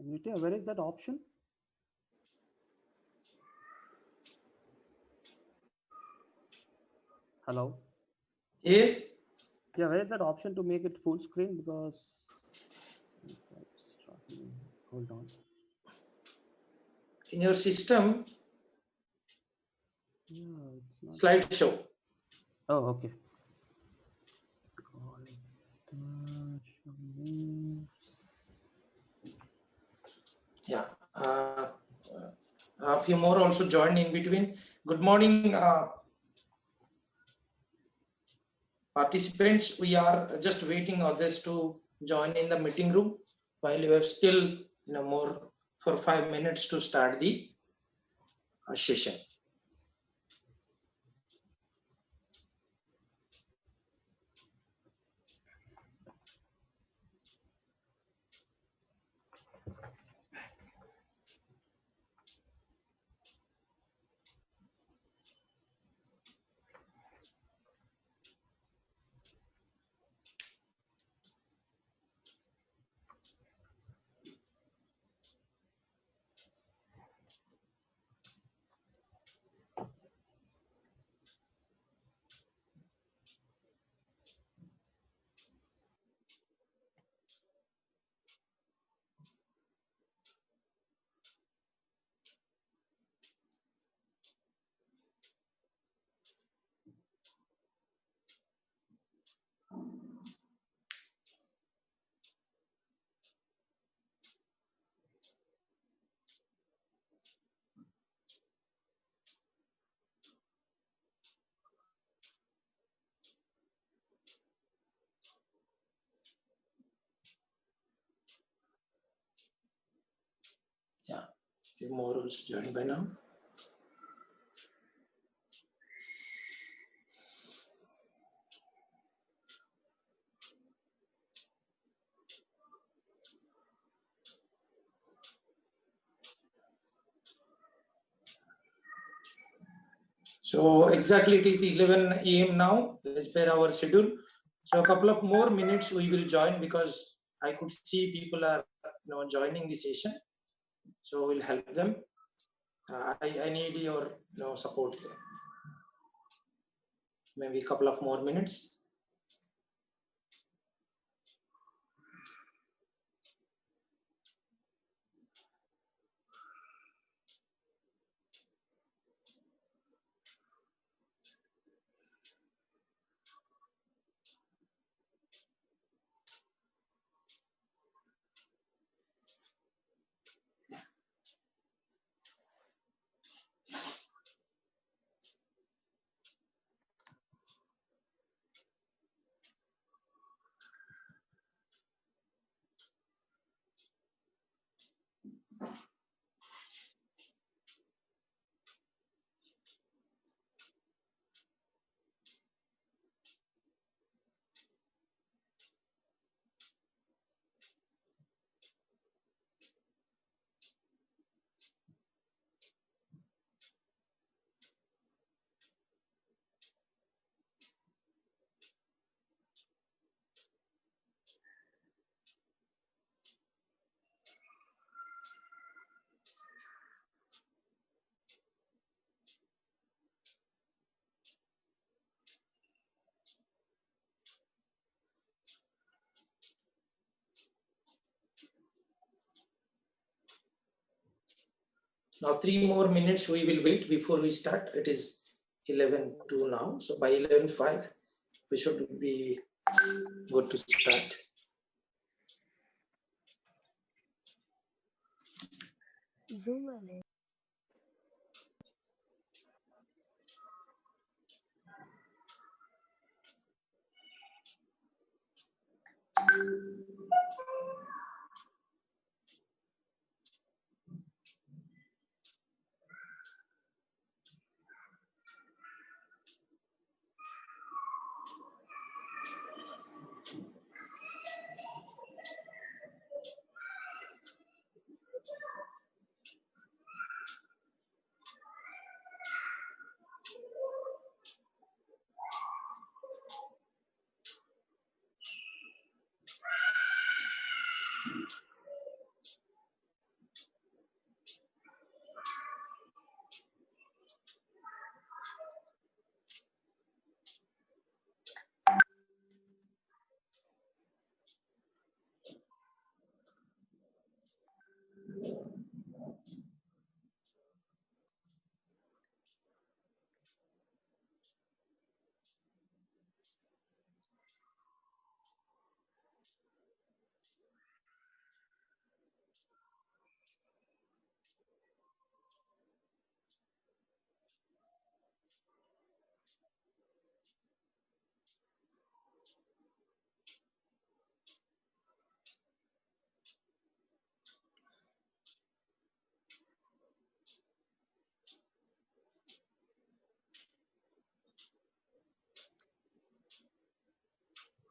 Nitya, where is that option? Hello? Yes. Yeah, where is that option to make it full screen? Because hold on. In your system, Yeah, it's not. slideshow. Oh, okay. Yeah. A few more also joined in between. Good morning, participants. We are just waiting others to join in the meeting room while you have still more for 5 minutes to start the session. Yeah, few more also joined by now. So exactly it is 11 a.m. now as per our schedule. So a couple of more minutes we will join because I could see people are joining the session. So we'll help them. I need your support here. Maybe a couple of more minutes. Now 3 more minutes we will wait before we start. It is 11:02 now. So by 11:05 we should be good to start. Zoom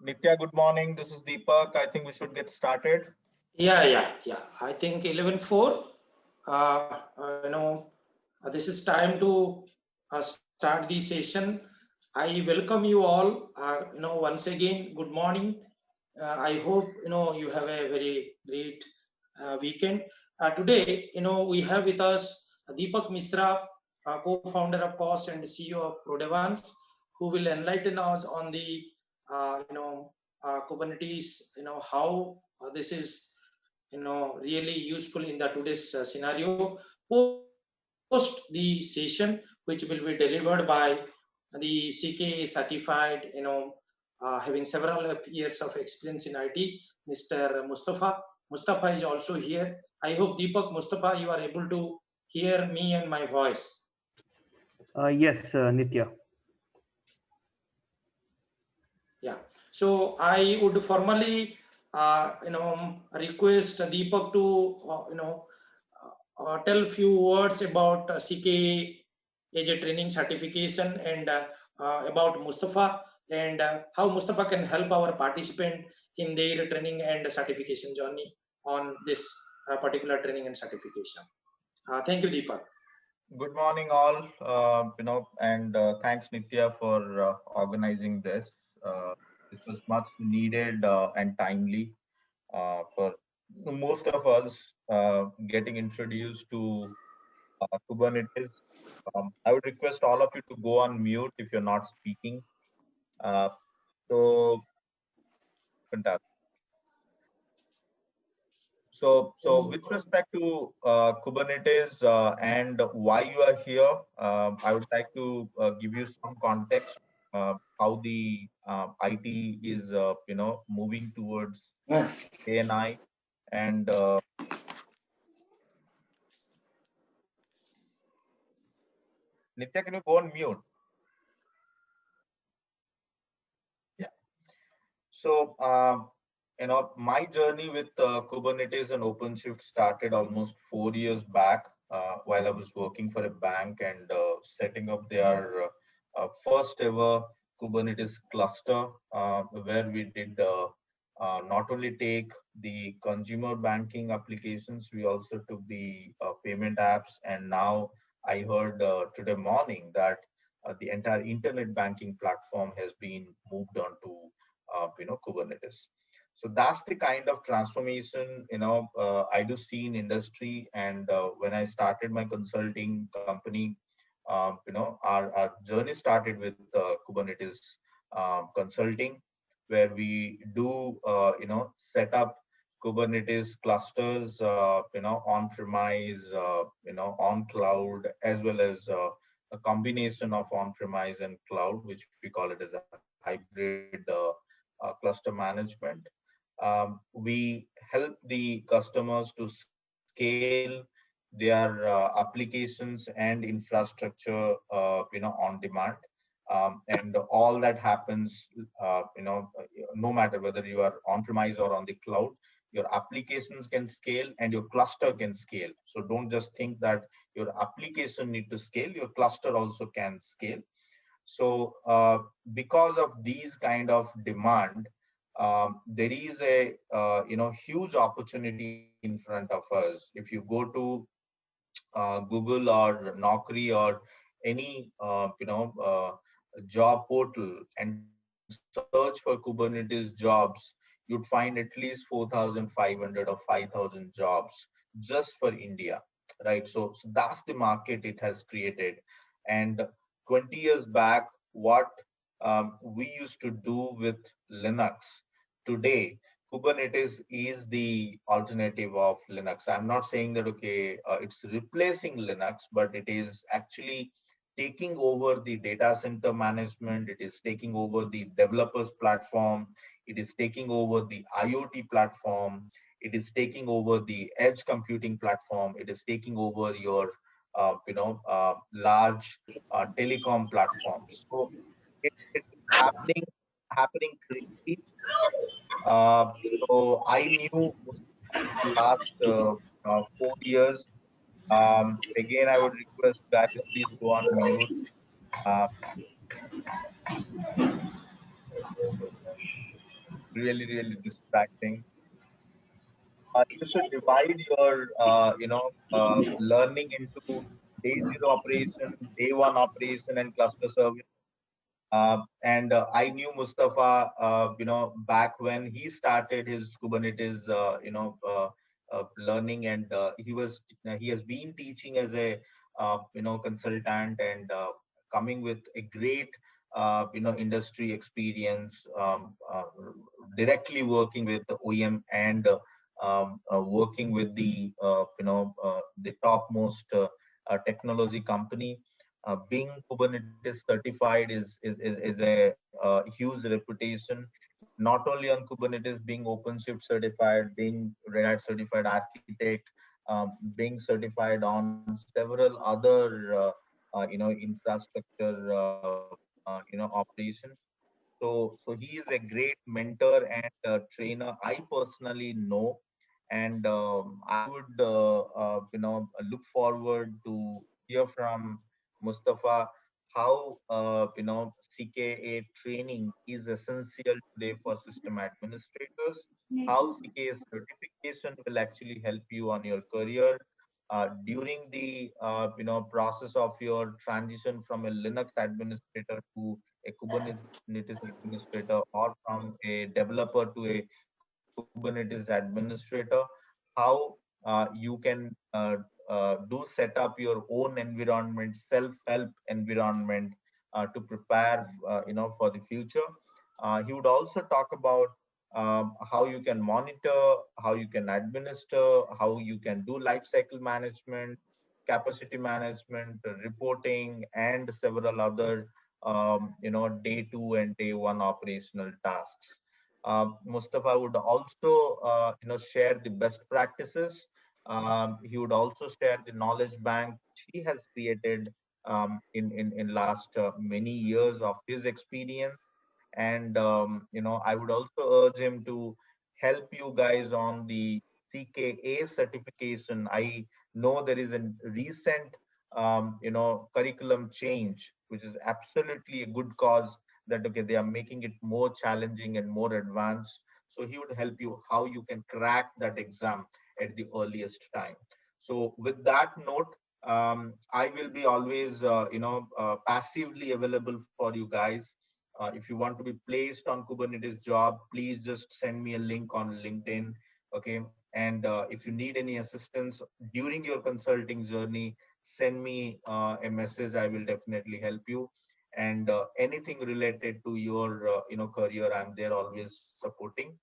Nitya, good morning. This is Deepak. I think we should get started. Yeah. I think 11:04. This is time to start the session. I welcome you all. Once again, good morning. I hope you have a very great weekend. Today, we have with us Deepak Misra, co-founder of Cost and CEO of Prodevance, who will enlighten us on the Kubernetes. How this is really useful in the today's scenario. Post the session, which will be delivered by the CK certified, having several years of experience in IT, Mr. Mustafa. Mustafa is also here. I hope Deepak, Mustafa, you are able to hear me and my voice. Yes, Nitya. Yeah. So I would formally, request Deepak to, tell few words about CK as a training certification and about Mustafa and how Mustafa can help our participant in their training and certification journey on this particular training and certification. Thank you, Deepak. Good morning, all. And thanks, Nitya, for organizing this. This was much needed and timely for most of us getting introduced to Kubernetes. I would request all of you to go on mute if you're not speaking. Uh, so, fantastic. So with respect to Kubernetes and why you are here, I would like to give you some context how the IT is, moving towards ANI. And Nitya, can you go on mute? Yeah. So, my journey with Kubernetes and OpenShift started almost 4 years back while I was working for a bank and setting up their first ever Kubernetes cluster, where we did not only take the consumer banking applications, we also took the payment apps. And now I heard today morning that the entire internet banking platform has been moved on to Kubernetes. So that's the kind of transformation I do see in industry. And when I started my consulting company, our journey started with Kubernetes consulting, where we do set up Kubernetes clusters, on premise, on cloud, as well as a combination of on premise and cloud, which we call it as a hybrid cluster management. We help the customers to scale their applications and infrastructure, on demand. And all that happens, no matter whether you are on premise or on the cloud, your applications can scale and your cluster can scale. So don't just think that your application need to scale, your cluster also can scale. So because of these kind of demand, there is a huge opportunity in front of us. If you go to Google or Naukri or any job portal and search for Kubernetes jobs, you'd find at least 4,500 or 5,000 jobs just for India, right? So that's the market it has created. And 20 years back, what we used to do with Linux, today Kubernetes is the alternative of Linux. I'm not saying that, okay, it's replacing Linux, but it is actually taking over the data center management. It is taking over the developers platform. It is taking over the IoT platform. It is taking over the edge computing platform. It is taking over your, large telecom platforms. So it's happening quickly. So I knew the last 4 years. Again, I would request guys, please go on mute. Uh, really, really distracting. You should divide your, learning into day zero operation, day one operation, and cluster service. And I knew Mustafa, back when he started his Kubernetes, learning, and he has been teaching as a, consultant, and coming with a great, industry experience, directly working with the OEM, and working with the topmost technology company. Being Kubernetes certified is a huge reputation, not only on Kubernetes, being OpenShift certified, being Red Hat certified architect, being certified on several other, infrastructure, operation. So he is a great mentor and trainer. I personally know, and I would, look forward to hear from Mustafa how, CKA training is essential today for system administrators. How CKA certification will actually help you on your career during the, process of your transition from a Linux administrator to a Kubernetes administrator, or from a developer to a Kubernetes administrator. How you can do set up your own environment, self-help environment, to prepare, for the future. He would also talk about how you can monitor, how you can administer, how you can do life cycle management, capacity management, reporting, and several other, day two and day one operational tasks. Mustafa would also, share the best practices. He would also share the knowledge bank which he has created, in last many years of his experience. And I would also urge him to help you guys on the CKA certification. I know there is a recent, curriculum change, which is absolutely a good cause, that okay, they are making it more challenging and more advanced. So he would help you how you can crack that exam at the earliest time. So with that note, I will be always, passively available for you guys. If you want to be placed on Kubernetes job, please just send me a link on LinkedIn. Okay. And if you need any assistance during your consulting journey, send me a message. I will definitely help you. And anything related to your, career, I'm there always supporting.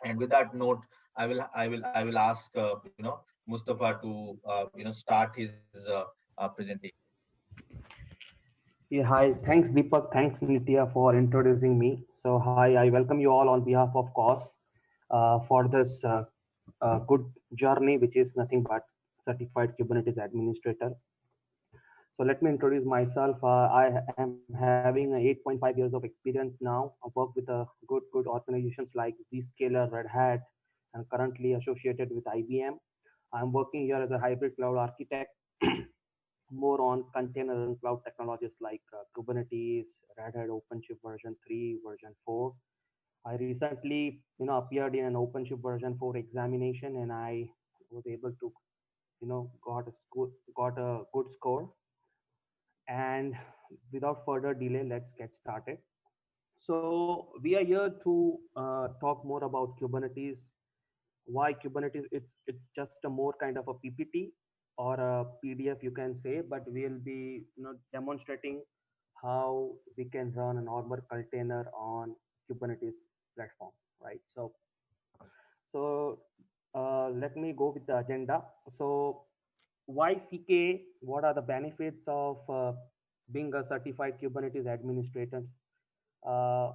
And with that note, I will ask, Mustafa to, start his presentation. Yeah, hi. Thanks, Deepak. Thanks, Nitya, for introducing me. So, hi, I welcome you all on behalf of COS for this good journey, which is nothing but certified Kubernetes administrator. So, let me introduce myself. I am having 8.5 years of experience now. I work with good organizations like Zscaler, Red Hat, and currently associated with IBM. I'm working here as a hybrid cloud architect, more on container and cloud technologies like Kubernetes, Red Hat OpenShift version 3, version 4. I recently, appeared in an OpenShift version 4 examination, and I was able to, got a good score. And without further delay, let's get started. So we are here to talk more about Kubernetes. Why Kubernetes? It's just a more kind of a PPT or a PDF, you can say, but we'll be, demonstrating how we can run a normal container on Kubernetes platform, right? So let me go with the agenda. So why CK? What are the benefits of being a certified Kubernetes administrator? Uh,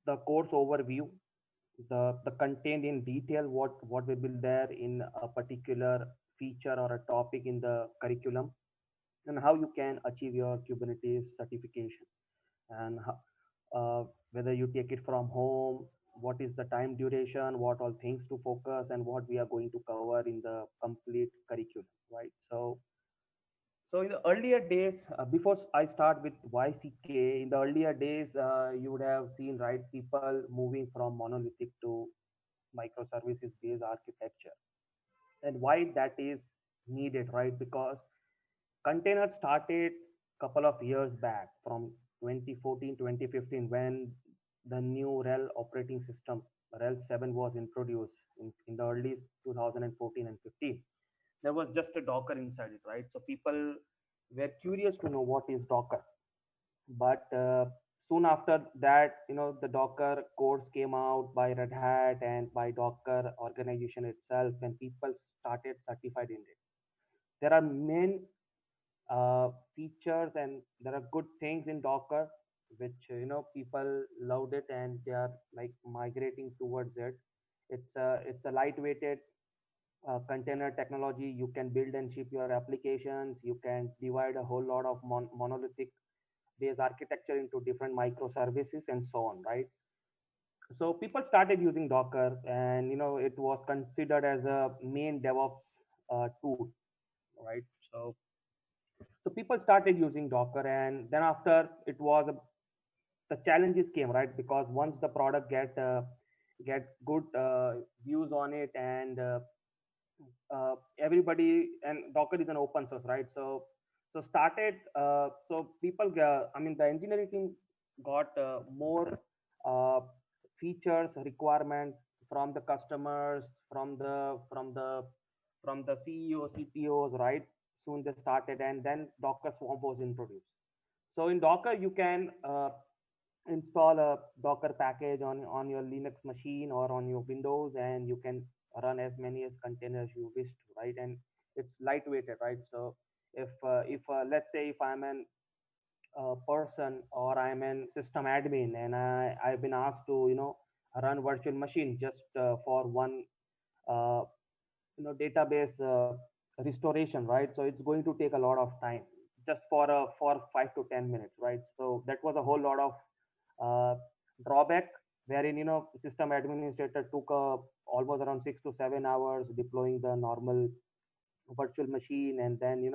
the course overview, the content in detail, what will be there in a particular feature or a topic in the curriculum, and how you can achieve your Kubernetes certification, and whether you take it from home, what is the time duration, what all things to focus, and what we are going to cover in the complete curriculum, right? So So in the earlier days, before I start with YCK, in the earlier days, you would have seen, right, people moving from monolithic to microservices based architecture. And why that is needed, right? Because containers started couple of years back from 2014, 2015, when the new RHEL operating system, RHEL 7, was introduced in the early 2014 and 15. There was just a Docker inside it, right? So people were curious to know what is Docker. But soon after that, the Docker course came out by Red Hat and by Docker organization itself, and people started certified in it. There are main features and there are good things in Docker, which people loved it and they are like migrating towards it. It's a lightweighted container technology. You can build and ship your applications. You can divide a whole lot of monolithic based architecture into different microservices and so on, right? So people started using Docker, and it was considered as a main DevOps tool, right? So people started using Docker, and then after it was the challenges came, right? Because once the product get good views on it, and everybody, and Docker is an open source, right? So started so people I mean, the engineering team got more uh, features requirement from the customers, from the CEO CTOs, right? Soon they started, and then Docker Swarm was introduced. So in Docker you can install a Docker package on your Linux machine or on your Windows, and you can run as many as containers you wish to, right? And it's lightweighted, right? So if let's say if I'm an person, or I'm an system admin, and I've been asked to run virtual machine just for one uh, database restoration, right? So it's going to take a lot of time just for 5 to 10 minutes, right? So that was a whole lot of uh, drawback, wherein system administrator took almost around 6 to 7 hours deploying the normal virtual machine, and then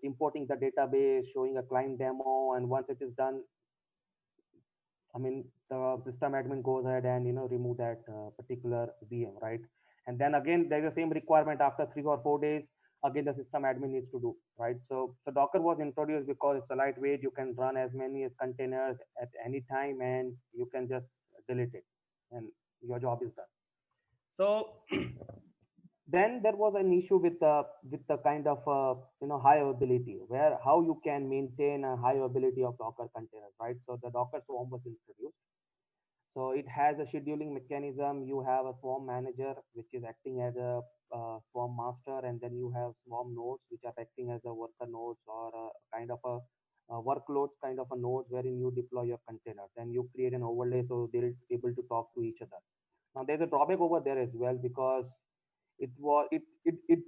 importing the database, showing a client demo, and once it is done, I mean, the system admin goes ahead and remove that particular VM, right? And then again, there's the same requirement after 3 or 4 days. Again, the system admin needs to do, right? So Docker was introduced because it's a lightweight. You can run as many as containers at any time, and you can just delete it, and your job is done. So then there was an issue with the kind of high availability, where how you can maintain a high availability of Docker containers, right? So the Docker Swarm was introduced. So it has a scheduling mechanism. You have a Swarm manager, which is acting as a Swarm master, and then you have Swarm nodes, which are acting as a worker nodes, or a kind of a workloads kind of a nodes, wherein you deploy your containers and you create an overlay so they'll able to talk to each other. Now there's a drawback over there as well, because it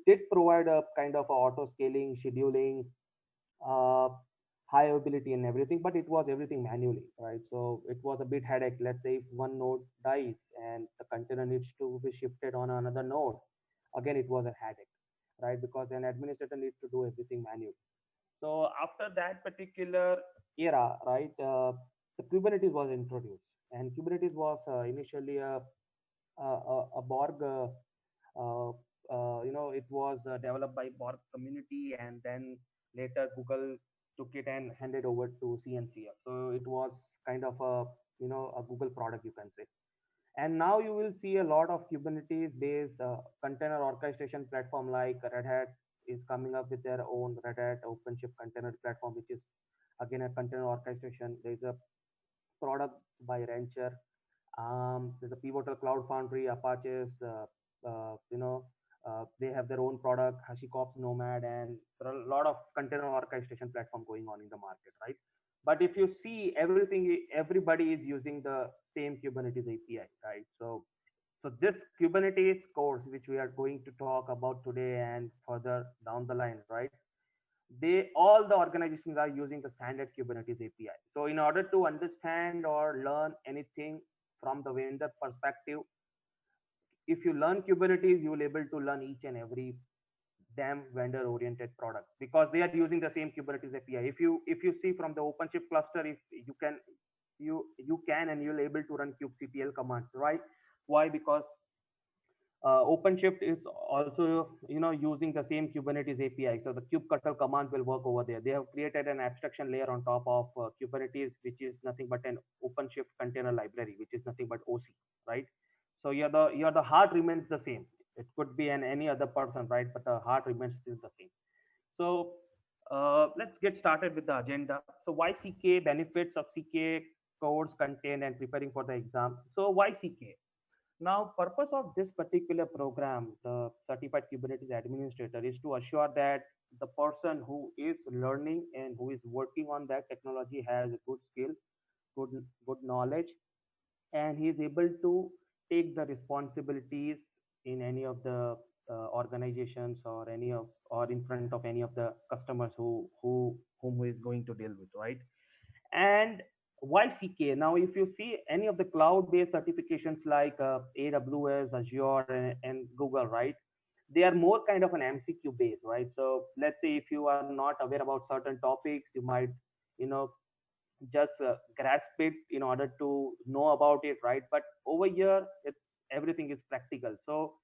did provide a kind of a auto scaling, scheduling, uh, high availability and everything, but it was everything manually, right? So it was a bit headache. Let's say if one node dies and the container needs to be shifted on another node, again it was a headache, right? Because an administrator needs to do everything manually. So after that particular era, right, the Kubernetes was introduced, and Kubernetes was initially a Borg. Uh, it was developed by Borg community, and then later Google took it and handed over to CNCF. So it was kind of a Google product, you can say. And now you will see a lot of Kubernetes based container orchestration platform, like Red Hat is coming up with their own Red Hat OpenShift container platform, which is again a container orchestration. There's a product by Rancher. There's a Pivotal Cloud Foundry, Apache's, they have their own product, HashiCorp's Nomad, and there are a lot of container orchestration platform going on in the market, right? But if you see everything, everybody is using the same Kubernetes API, right? So this Kubernetes course, which we are going to talk about today and further down the line, right? All the organizations are using the standard Kubernetes API. So in order to understand or learn anything from the vendor perspective, if you learn Kubernetes, you will able to learn each and every damn vendor oriented products because they are using the same Kubernetes API. If you see from the OpenShift cluster, if you can and you'll able to run kubectl commands, right? Why? Because OpenShift is also using the same Kubernetes API, so the kubectl command will work over there. They have created an abstraction layer on top of Kubernetes, which is nothing but an OpenShift container library, which is nothing but OC, right? So the heart remains the same. It could be an any other person, right? But the heart remains still the same. So let's get started with the agenda. So why CK, benefits of CK, codes, content, and preparing for the exam. So why CK? Now, purpose of this particular program, the Certified Kubernetes Administrator, is to assure that the person who is learning and who is working on that technology has a good skill, good knowledge, and he is able to take the responsibilities in any of the organizations or any of or in front of any of the customers whom he is going to deal with, right? And why CK? Now, if you see any of the cloud-based certifications like AWS, Azure, and Google, right? They are more kind of an MCQ based, right? So let's say if you are not aware about certain topics, you might, you know, just grasp it in order to know about it, right? But over here, it's everything is practical. So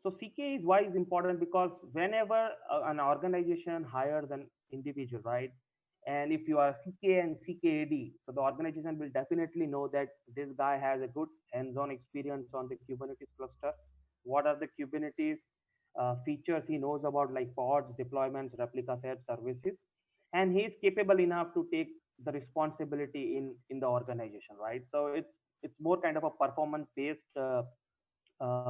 CK is why is important because whenever an organization hires an individual, right? And if you are CK and CKAD, so the organization will definitely know that this guy has a good hands-on experience on the Kubernetes cluster. What are the Kubernetes features he knows about, like pods, deployments, replica sets, services, and he is capable enough to take the responsibility in the organization, right? So it's more kind of a performance-based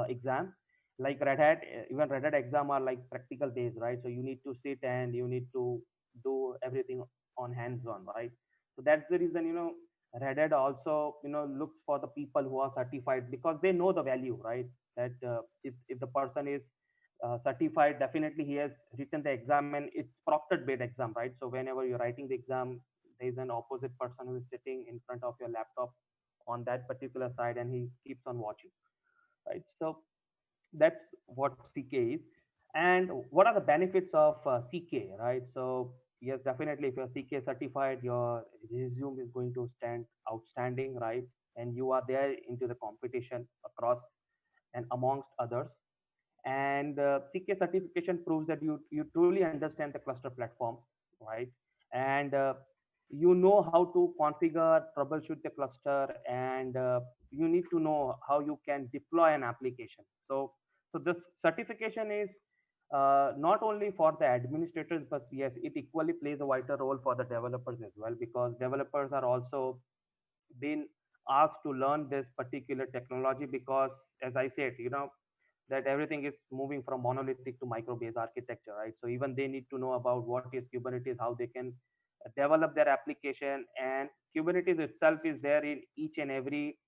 exam, like Red Hat. Even Red Hat exam are like practical based, right? So you need to sit and you need to do everything on hands-on, right? So that's the reason Red Hat also looks for the people who are certified because they know the value, right? That if the person is certified, definitely he has written the exam and it's proctored based exam, right? So whenever you're writing the exam, there is an opposite person who is sitting in front of your laptop on that particular side and he keeps on watching, right? So that's what CK is. And what are the benefits of CK, right? So yes, definitely if you're CK certified, your resume is going to stand outstanding, right? And you are there into the competition across and amongst others. And CK certification proves that you truly understand the cluster platform, right? And you know how to configure, troubleshoot the cluster, and you need to know how you can deploy an application. So this certification is not only for the administrators, but yes, it equally plays a vital role for the developers as well, because developers are also been asked to learn this particular technology because, as I said, that everything is moving from monolithic to micro-based architecture, right? So even they need to know about what is Kubernetes, how they can develop their application, and Kubernetes itself is there in each and every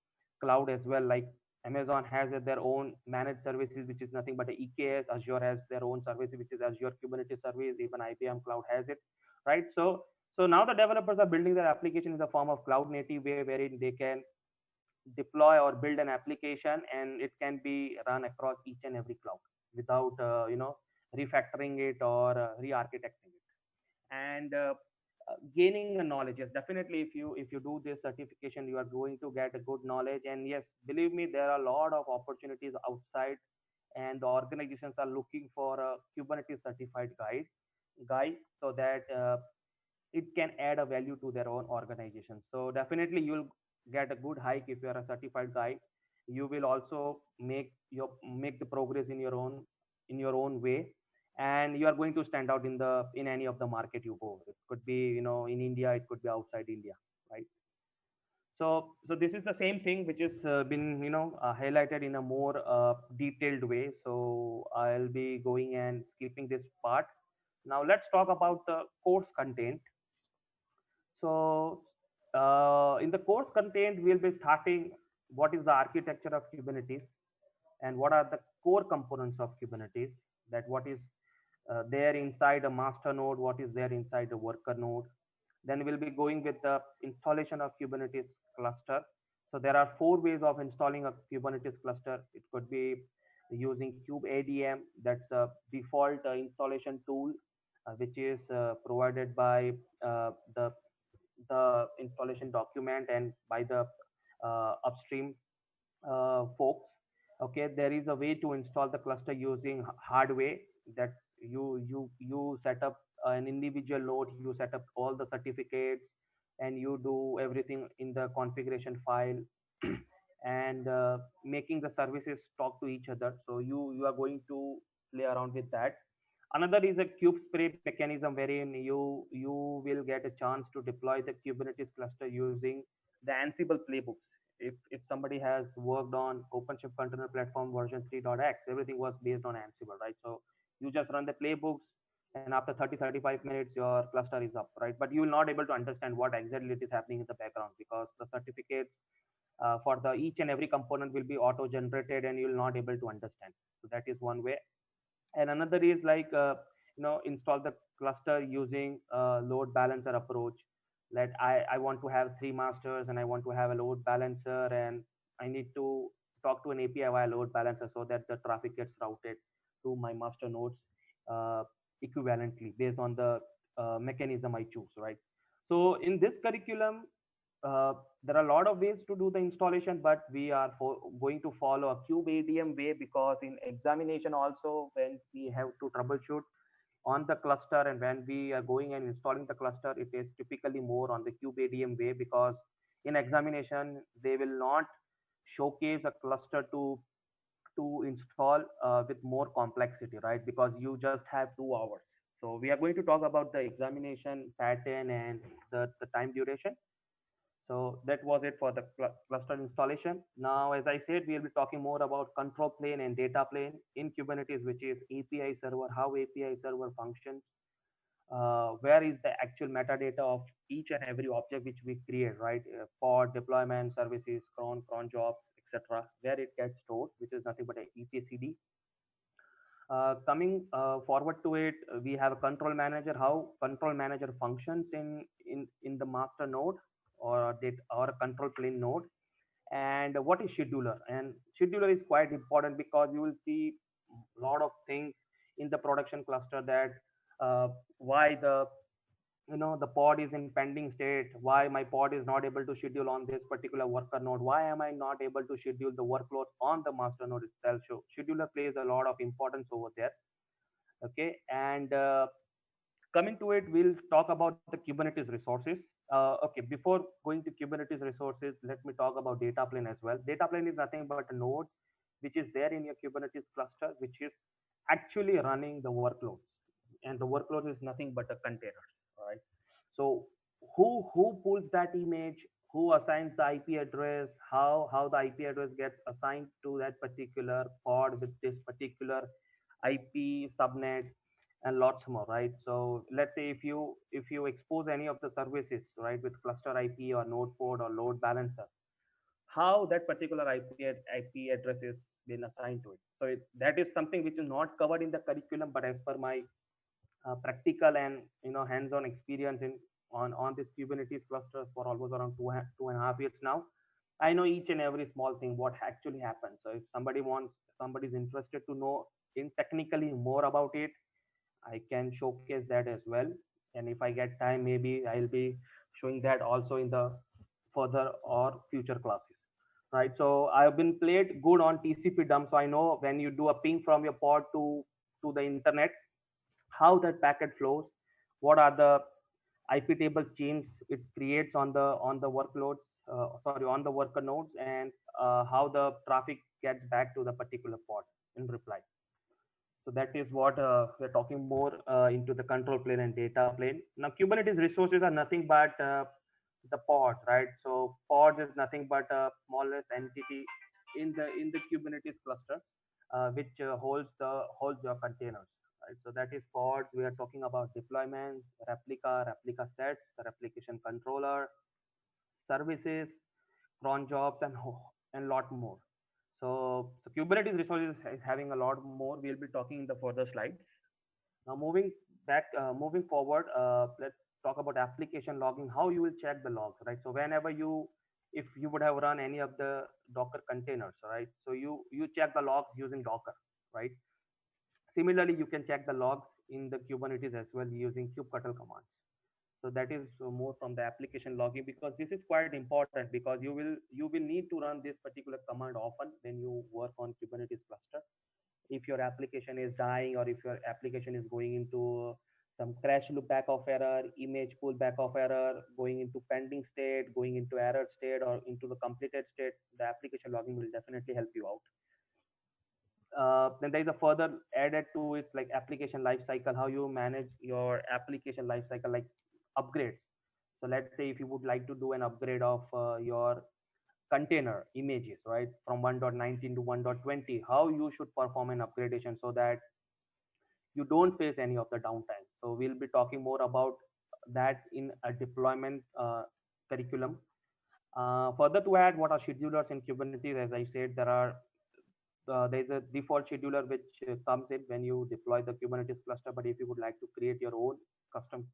cloud as well. Like Amazon has their own managed services, which is nothing but a EKS. Azure has their own service, which is Azure Kubernetes Service. Even IBM Cloud has it, right? So now the developers are building their application in the form of cloud native way, wherein they can deploy or build an application and it can be run across each and every cloud without refactoring it or re-architecting it. And gaining a knowledge, yes, definitely if you do this certification, you are going to get a good knowledge. And yes, believe me, there are a lot of opportunities outside, and the organizations are looking for a Kubernetes certified guy so that it can add a value to their own organization. So definitely you'll get a good hike if you are a certified guy. You will also make the progress in your own way, and you are going to stand out in any of the market you go. It could be in India, it could be outside India, right? So this is the same thing which has been highlighted in a more detailed way. So I'll be going and skipping this part. Now let's talk about the course content. So, in the course content, we'll be starting what is the architecture of Kubernetes and what are the core components of Kubernetes. That what is there inside a master node, what is there inside a worker node. Then we'll be going with the installation of Kubernetes cluster. So there are four ways of installing a Kubernetes cluster. It could be using kubeadm. That's a default installation tool which is provided by the installation document and by the upstream folks. Okay, there is a way to install the cluster using hardware. That you set up an individual node, you set up all the certificates, and you do everything in the configuration file and making the services talk to each other. So you are going to play around with that. Another is a kube spray mechanism, wherein you will get a chance to deploy the Kubernetes cluster using the Ansible playbooks. If somebody has worked on OpenShift Container Platform version 3.x, everything was based on Ansible, right? So you just run the playbooks, and after 30-35 minutes, your cluster is up, right? But you will not able to understand what exactly it is happening in the background, because the certificates for the each and every component will be auto generated, and you will not able to understand. So that is one way. And another is like install the cluster using load balancer approach. That I want to have three masters and I want to have a load balancer, and I need to talk to an API via load balancer so that the traffic gets routed to my master nodes uh, equivalently based on the mechanism I choose, right? So in this curriculum, there are a lot of ways to do the installation, but we are going to follow a kubeadm way, because in examination also, when we have to troubleshoot on the cluster and when we are going and installing the cluster, it is typically more on the kubeadm way, because in examination they will not showcase a cluster to install with more complexity, right? Because you just have 2 hours. So we are going to talk about the examination pattern and the time duration. So that was it for the cluster installation. Now, as I said, we'll be talking more about control plane and data plane in Kubernetes, which is API server, how API server functions, where is the actual metadata of each and every object which we create, right? Pod, deployment, services, cron jobs, etc., where it gets stored, which is nothing but a etcd. Coming forward to it, we have a control manager, how control manager functions in the master node or a control plane node, and what is scheduler. And scheduler is quite important, because you will see a lot of things in the production cluster, that why the pod is in pending state, why my pod is not able to schedule on this particular worker node, why am I not able to schedule the workload on the master node itself. So scheduler plays a lot of importance over there. Okay, and coming to it, we'll talk about the Kubernetes resources. Okay, before going to Kubernetes resources, let me talk about data plane as well. Data plane is nothing but a node which is there in your Kubernetes cluster, which is actually running the workloads, and the workload is nothing but a container, right? So who pulls that image, who assigns the IP address, how the IP address gets assigned to that particular pod with this particular IP subnet, and lots more, right? So let's say if you expose any of the services, right, with cluster IP or node port or load balancer, how that particular IP address is been assigned to it. So that is something which is not covered in the curriculum, but as per my practical and hands-on experience on this Kubernetes clusters for almost around 2.5 years now, I know each and every small thing what actually happens. So if somebody's interested to know in technically more about it, I can showcase that as well. And if I get time, maybe I'll be showing that also in the further or future classes. Right. So I've been played good on TCP dump. So I know when you do a ping from your pod to the internet, how that packet flows, what are the IP table chains it creates on the workloads, sorry, on the worker nodes, and how the traffic gets back to the particular pod in reply. So that is what we're talking more into the control plane and data plane. Now, Kubernetes resources are nothing but the pod, right? So pods is nothing but a smallest entity in the Kubernetes cluster, which holds your containers, right? So that is pods. We are talking about deployments, replica sets, the replication controller, services, cron jobs, and lot more. So Kubernetes resources is having a lot more. We'll be talking in the further slides. Now moving forward, let's talk about application logging, how you will check the logs, right? So whenever you if you would have run any of the Docker containers, right? So you check the logs using Docker, right? Similarly, you can check the logs in the Kubernetes as well using kubectl commands. So that is more from the application logging, because this is quite important, because you will need to run this particular command often when you work on Kubernetes cluster. If your application is dying, or if your application is going into some crash loop back of error, image pull back of error, going into pending state, going into error state, or into the completed state, the application logging will definitely help you out. Then there is a further added to it, like application lifecycle, how you manage your application lifecycle, like upgrades. So let's say if you would like to do an upgrade of your container images, right, from 1.19 to 1.20, how you should perform an upgradation so that you don't face any of the downtime. So we'll be talking more about that in a deployment curriculum. Further to add, what are schedulers in Kubernetes? As I said, there is a default scheduler which comes in when you deploy the Kubernetes cluster. But if you would like to create your own custom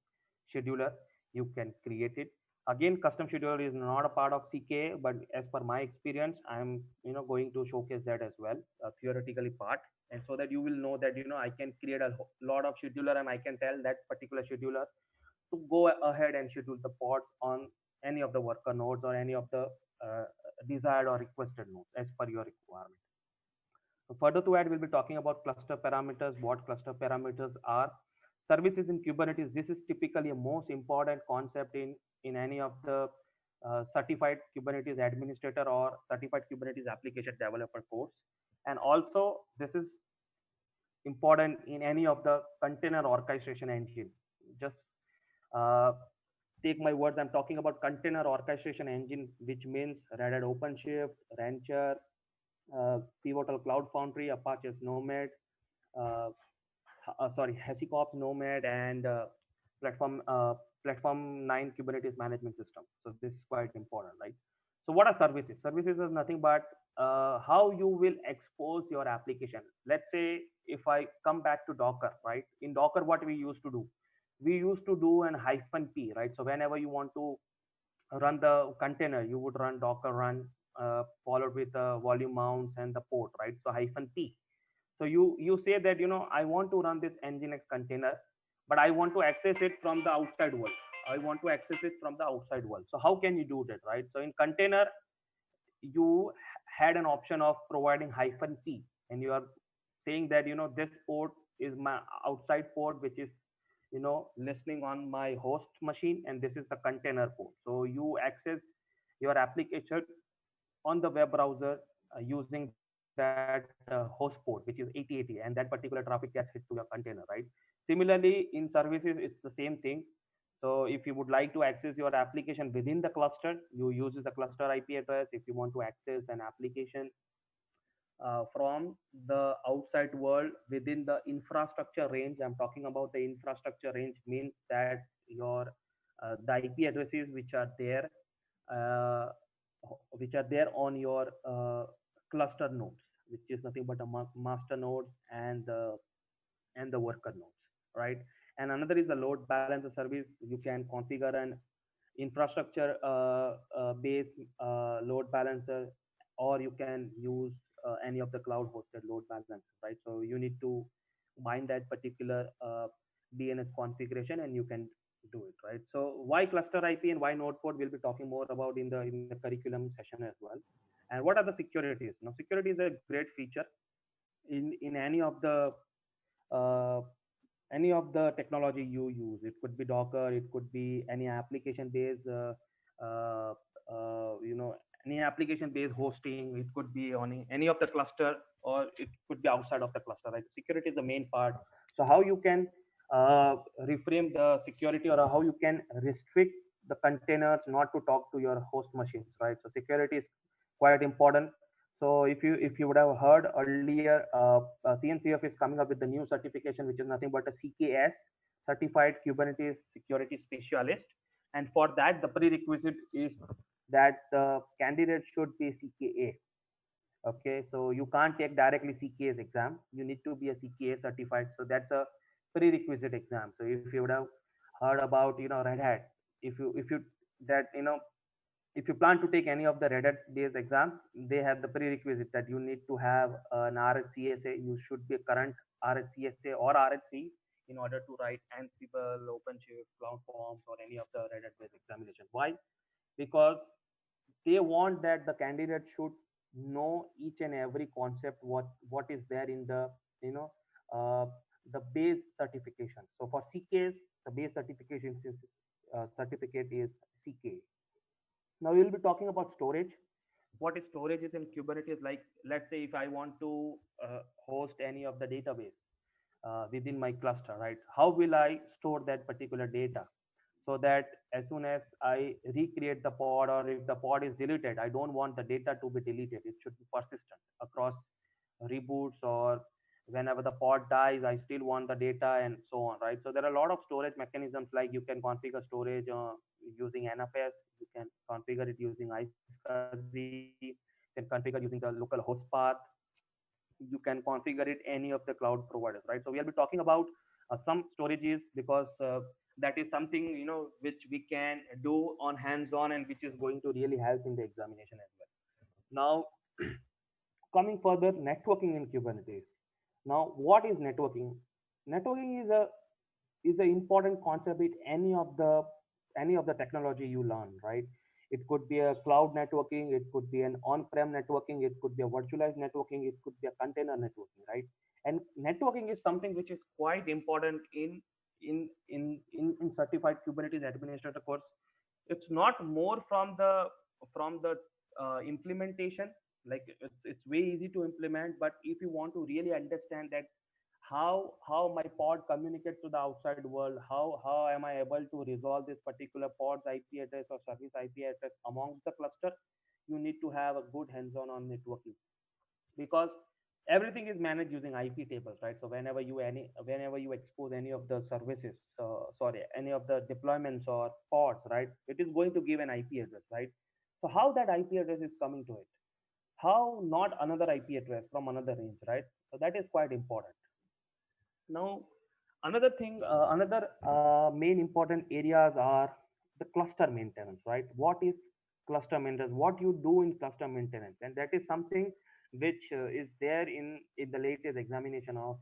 scheduler, you can create it. Again, custom scheduler is not a part of CKA, but as per my experience, I'm going to showcase that as well, theoretically part, and so that you will know that I can create a lot of scheduler, and I can tell that particular scheduler to go ahead and schedule the pod on any of the worker nodes or any of the uh, desired or requested nodes as per your requirement. So further to add, we'll be talking about cluster parameters, what cluster parameters are. Services in Kubernetes, this is typically a most important concept in any of the certified Kubernetes administrator or certified Kubernetes application developer course. And also, this is important in any of the container orchestration engine. Just uh, take my words, I'm talking about container orchestration engine, which means Red Hat OpenShift, Rancher, Pivotal Cloud Foundry, Apache Nomad, uh, HashiCorp Nomad, and Platform 9 Kubernetes management system. So this is quite important, right? So what are services? Services is nothing but how you will expose your application. Let's say if I come back to Docker, right? In Docker, what we used to do? We used to do an -p, right? So whenever you want to run the container, you would run Docker run followed with volume mounts and the port, right? So -p. So you say that I want to run this nginx container, but I want to access it from the outside world. I want to access it from the outside world. So how can you do that, right? So in container, you had an option of providing -p, and you are saying that this port is my outside port, which is listening on my host machine, and this is the container port. So you access your application on the web browser using that host port, which is 8080, and that particular traffic gets hit to your container, right? Similarly, in services, it's the same thing. So if you would like to access your application within the cluster, you use the cluster IP address. If you want to access an application from the outside world within the infrastructure range, I'm talking about the infrastructure range, means that your the IP addresses uh, which are there on your cluster nodes, which is nothing but a master nodes and the worker nodes, right? And another is the load balancer service. You can configure an infrastructure based load balancer, or you can use any of the cloud hosted load balancers, right? So you need to bind that particular DNS configuration, and you can do it, right? So why cluster IP and why node port, we'll be talking more about in the curriculum session as well. And what are the securities? Now, security is a great feature in uh, any of the technology you use. It could be Docker, it could be any application based uh, you know any application based hosting. It could be on any of the cluster, or it could be outside of the cluster, right? Security is the main part. So how you can reframe the security, or how you can restrict the containers not to talk to your host machines, right? So security is quite important. So if you would have heard earlier, CNCF is coming up with the new certification, which is nothing but a CKS, Certified Kubernetes Security Specialist. And for that, the prerequisite is that the candidate should be CKA. Okay, so you can't take directly CKA's exam. You need to be a CKA certified. So that's a prerequisite exam. So if you would have heard about Red Hat, if you that if you plan to take any of the Red Hat based exam, they have the prerequisite that you need to have an RHCSA. You should be a current RHCSA or RHC in order to write Ansible, OpenShift, Cloud Forms, or any of the Red Hat based examination. Why? Because they want that the candidate should know each and every concept what is there in the you know uh, the base certification. So for CKs, the base certificate is CK. Now we'll be talking about storage. What is storage is in Kubernetes? Like, let's say if I want to host any of the database within my cluster, right? How will I store that particular data? So that as soon as I recreate the pod, or if the pod is deleted, I don't want the data to be deleted. It should be persistent across reboots, or whenever the pod dies, I still want the data and so on, right? So there are a lot of storage mechanisms, like you can configure storage using NFS, you can configure it using iSCSI, you can configure using the local host path, you can configure it any of the cloud providers, right? So we'll be talking about some storages, because that is something which we can do on hands-on, and which is going to really help in the examination as well. Now, coming further, networking in Kubernetes. Now, what is networking? Networking is an important concept with any of the technology you learn, right? It could be a cloud networking, it could be an on-prem networking, it could be a virtualized networking, it could be a container networking, right? And networking is something which is quite important in certified Kubernetes administrator course. It's not more from the implementation. Like, it's way easy to implement, but if you want to really understand that how my pod communicates to the outside world, how am I able to resolve this particular pod's IP address or service IP address amongst the cluster, you need to have a good hands-on on networking, because everything is managed using IP tables, right? So whenever you expose any of the services, sorry, any of the deployments or pods, right, it is going to give an IP address, right? So how that IP address is coming to it, how not another IP address from another range, right? So that is quite important. Now, another thing, another main important areas are the cluster maintenance, right? What is cluster maintenance? What you do in cluster maintenance, and that is something which is there in the latest examination of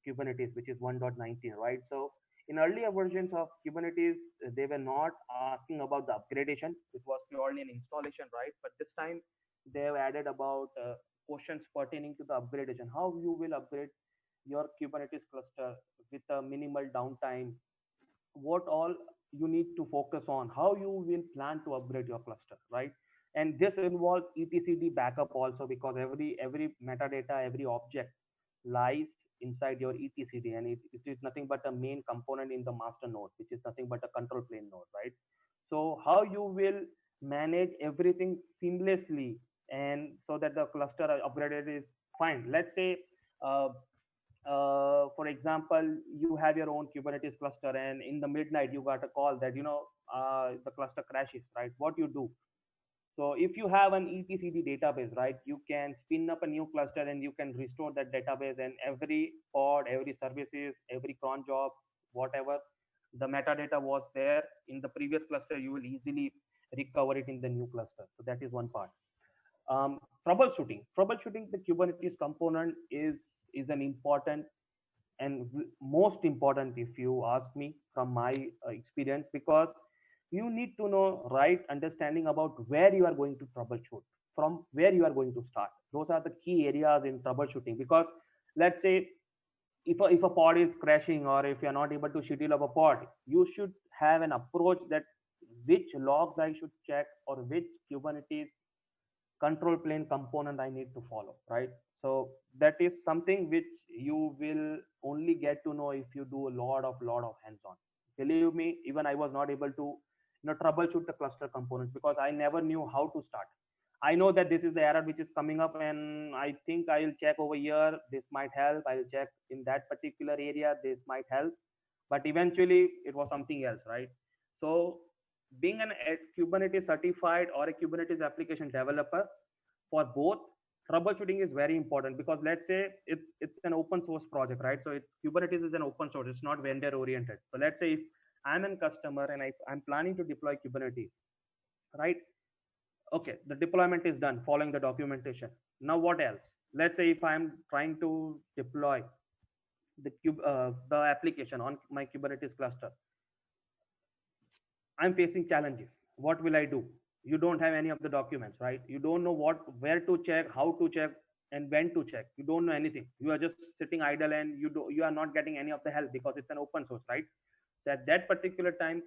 Kubernetes, which is 1.19, right? So in earlier versions of Kubernetes, they were not asking about the upgradation. It was purely an installation, right? But this time they have added about questions pertaining to the upgradation. How you will upgrade your Kubernetes cluster with a minimal downtime, what all you need to focus on, how you will plan to upgrade your cluster, right? And this involves etcd backup also, because every metadata, every object lies inside your etcd, and it is nothing but a main component in the master node, which is nothing but a control plane node, right? So how you will manage everything seamlessly, and so that the cluster upgraded is fine. Let's say uh, for example, you have your own Kubernetes cluster, and in the midnight you got a call that the cluster crashes, right? What you do? So if you have an etcd database, right, you can spin up a new cluster and you can restore that database, and every pod, every services, every cron job, whatever the metadata was there in the previous cluster, you will easily recover it in the new cluster. So that is one part. Troubleshooting the Kubernetes component is an important and most important, if you ask me, from my experience, because you need to know right understanding about where you are going to troubleshoot, from where you are going to start. Those are the key areas in troubleshooting, because let's say if a pod is crashing, or if you're not able to schedule up a pod, you should have an approach that which logs I should check, or which Kubernetes control plane component I need to follow, right? So that is something which you will only get to know if you do a lot of hands-on. Believe me, even I was not able to troubleshoot the cluster components, because I never knew how to start. I know that this is the error which is coming up, and I think I'll check over here, this might help, I'll check in that particular area, this might help, but eventually it was something else, right? So being an Kubernetes certified or a Kubernetes application developer, for both, troubleshooting is very important, because let's say it's an open source project, right? So it's Kubernetes is an open source, it's not vendor oriented. So let's say if I'm a customer and I'm planning to deploy Kubernetes, right? Okay, the deployment is done following the documentation. Now what else? Let's say if I'm trying to deploy the application on my Kubernetes cluster, I'm facing challenges. What will I do? You don't have any of the documents, right? You don't know where to check, how to check, and when to check. You don't know anything. You are just sitting idle, and you are not getting any of the help because it's an open source, right? So at that particular time,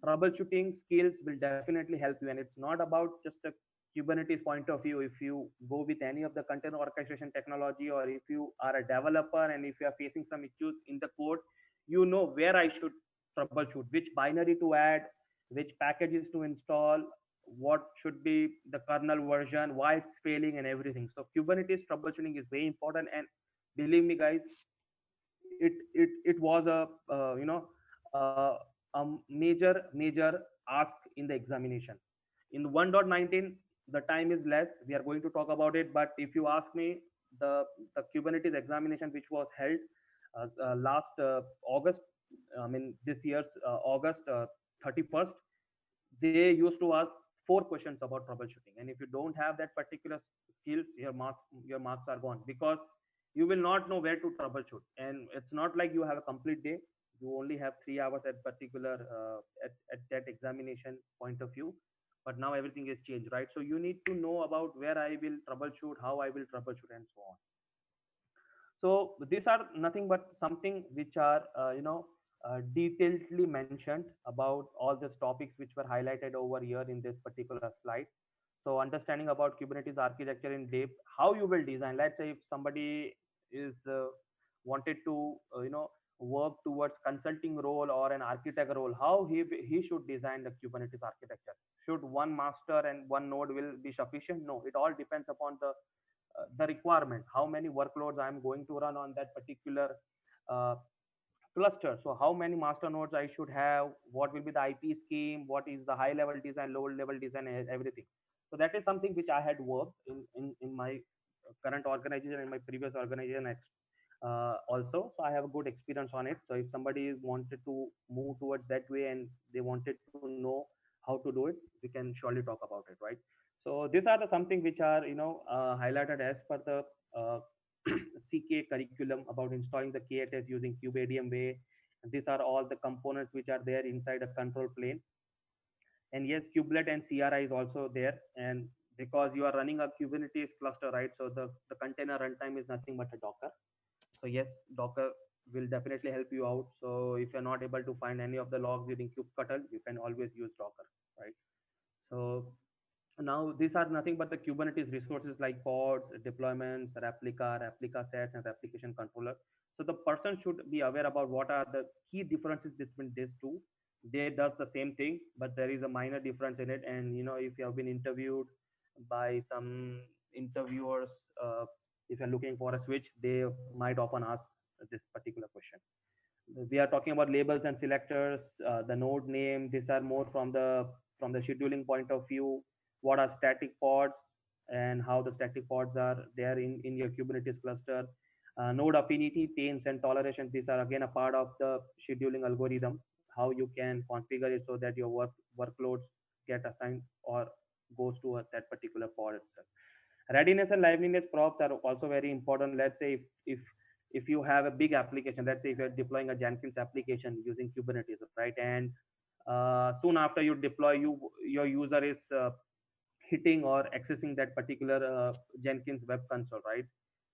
troubleshooting skills will definitely help you. And it's not about just a Kubernetes point of view. If you go with any of the container orchestration technology, or if you are a developer and if you are facing some issues in the code, you know where I should troubleshoot, which binary to add, which packages to install, what should be the kernel version, why it's failing, and everything. So Kubernetes troubleshooting is very important. And believe me, guys, it was uh, a major ask in the examination. In 1.19, the time is less. We are going to talk about it. But if you ask me, the Kubernetes examination which was held last August, I mean this year's August 31st, they used to ask four questions about troubleshooting. And if you don't have that particular skill, your marks are gone, because you will not know where to troubleshoot. And it's not like you have a complete day. You only have 3 hours at particular at that examination point of view. But now everything is changed, right? So you need to know about where I will troubleshoot, how I will troubleshoot, and so on. So these are nothing but something which are detailedly mentioned about all these topics which were highlighted over here in this particular slide. So understanding about Kubernetes architecture in depth, how you will design. Let's say if somebody is wanted to work towards consulting role or an architect role, how he should design the Kubernetes architecture. Should one master and one node will be sufficient? No, it all depends upon the requirement, how many workloads I'm going to run on that particular uh, cluster. So how many master nodes I should have, what will be the IP scheme, what is the high level design, low level design, and everything. So that is something which I had worked in my current organization and my previous organization also. So I have a good experience on it. So if somebody wanted to move towards that way and they wanted to know how to do it, we can surely talk about it, right? So these are the something which are highlighted as per the uh, CK curriculum about installing the KTS using kubeadm way. And these are all the components which are there inside a control plane. And yes, kubelet and CRI is also there. And because you are running a Kubernetes cluster, right? So the container runtime is nothing but a Docker. So yes, Docker will definitely help you out. So if you're not able to find any of the logs using kubectl, you can always use Docker, right? So now these are nothing but the Kubernetes resources like pods, deployments, replica sets, and replication controller. So the person should be aware about what are the key differences between these two. They does the same thing, but there is a minor difference in it. And if you have been interviewed by some interviewers, if you're looking for a switch, they might often ask this particular question. We are talking about labels and selectors, the node name. These are more from the scheduling point of view. What are static pods and how the static pods are there in your Kubernetes cluster. Node affinity, pains, and toleration. These are again a part of the scheduling algorithm. How you can configure it so that your workloads get assigned or goes to that particular pod itself. Readiness and liveliness props are also very important. Let's say if you have a big application, let's say if you're deploying a Jenkins application using Kubernetes, right? And soon after you deploy, your user is hitting or accessing that particular Jenkins web console, right?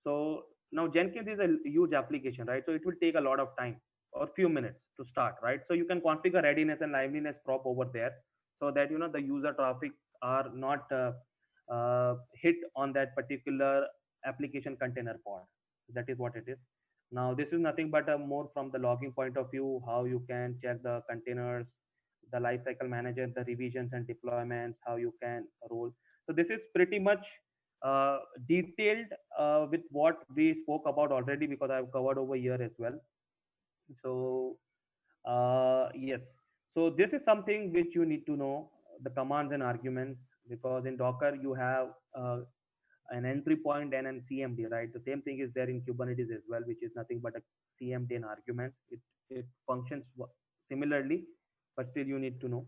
So now Jenkins is a huge application, right? So it will take a lot of time or few minutes to start, right? So you can configure readiness and liveliness prop over there, so that the user traffic are not hit on that particular application container pod. That is what it is. Now this is nothing but more from the logging point of view, how you can check the containers, the lifecycle manager, the revisions and deployments, how you can roll. So this is pretty much detailed with what we spoke about already, because I've covered over here as well. So yes, so this is something which you need to know, the commands and arguments, because in Docker you have an entry point and an CMD, right? The same thing is there in Kubernetes as well, which is nothing but a CMD and argument. It functions similarly, but still you need to know.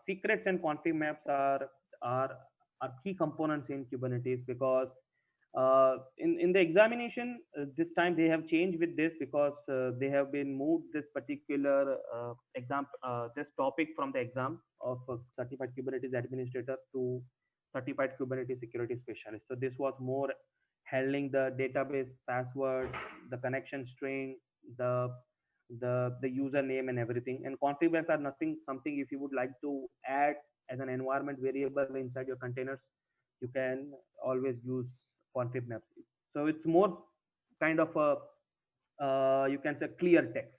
Secrets and config maps are are key components in Kubernetes, because in the examination this time they have changed with this, because they have been moved this particular exam this topic from the exam of certified Kubernetes administrator to certified Kubernetes security specialist. So this was more handling the database password, the connection string, the the username and everything. And config are nothing, something if you would like to add as an environment variable inside your containers, you can always use config maps. So it's more kind of a you can say clear text.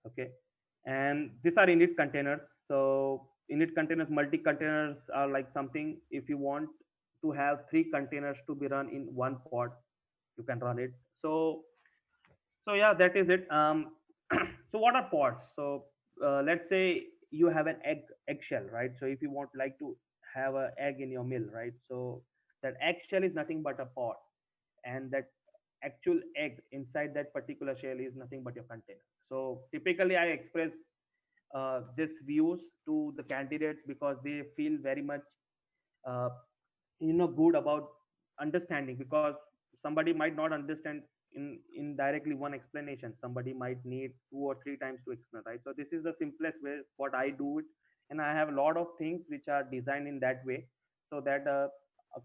Okay, and these are init containers. So init containers, multi containers are like something, if you want to have 3 containers to be run in one pod, you can run it. So yeah, that is it. So what are pods? So let's say you have an eggshell, right? So if you want like to have a egg in your mill, right? So that eggshell is nothing but a pod, and that actual egg inside that particular shell is nothing but your container. So typically I express this views to the candidates, because they feel very much uh, good about understanding, because somebody might not understand in directly one explanation, somebody might need 2 or 3 times to explain, right? So this is the simplest way what I do it, and I have a lot of things which are designed in that way, so that a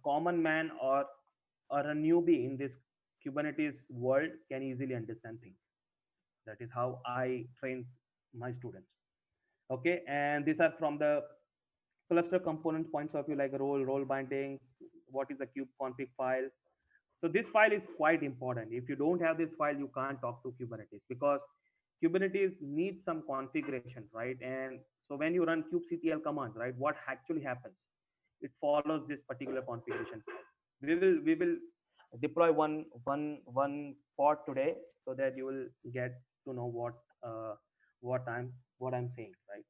common man or a newbie in this Kubernetes world can easily understand things. That is how I train my students. Okay, and these are from the cluster component points of view, like role bindings, what is the kube config file. So this file is quite important. If you don't have this file, you can't talk to Kubernetes, because Kubernetes needs some configuration, right? And so when you run kubectl commands, right, what actually happens? It follows this particular configuration file. We will deploy one pod today, so that you will get to know uh, what I'm saying, right?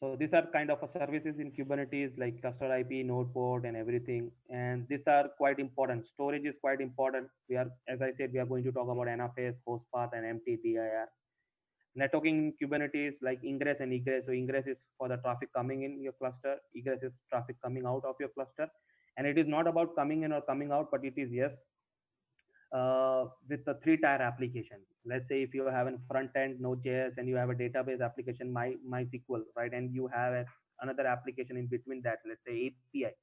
So these are kind of a services in Kubernetes, like cluster IP, node port, and everything. And these are quite important. Storage is quite important. We are, as I said, we are going to talk about NFS, host path, and empty dir. Networking in Kubernetes, like ingress and egress. So ingress is for the traffic coming in your cluster. Egress is traffic coming out of your cluster. And it is not about coming in or coming out, but it is, yes, with the 3-tier application. Let's say if you have a front end Node.js and you have a database application, MySQL, right, and you have another application in between that, let's say API.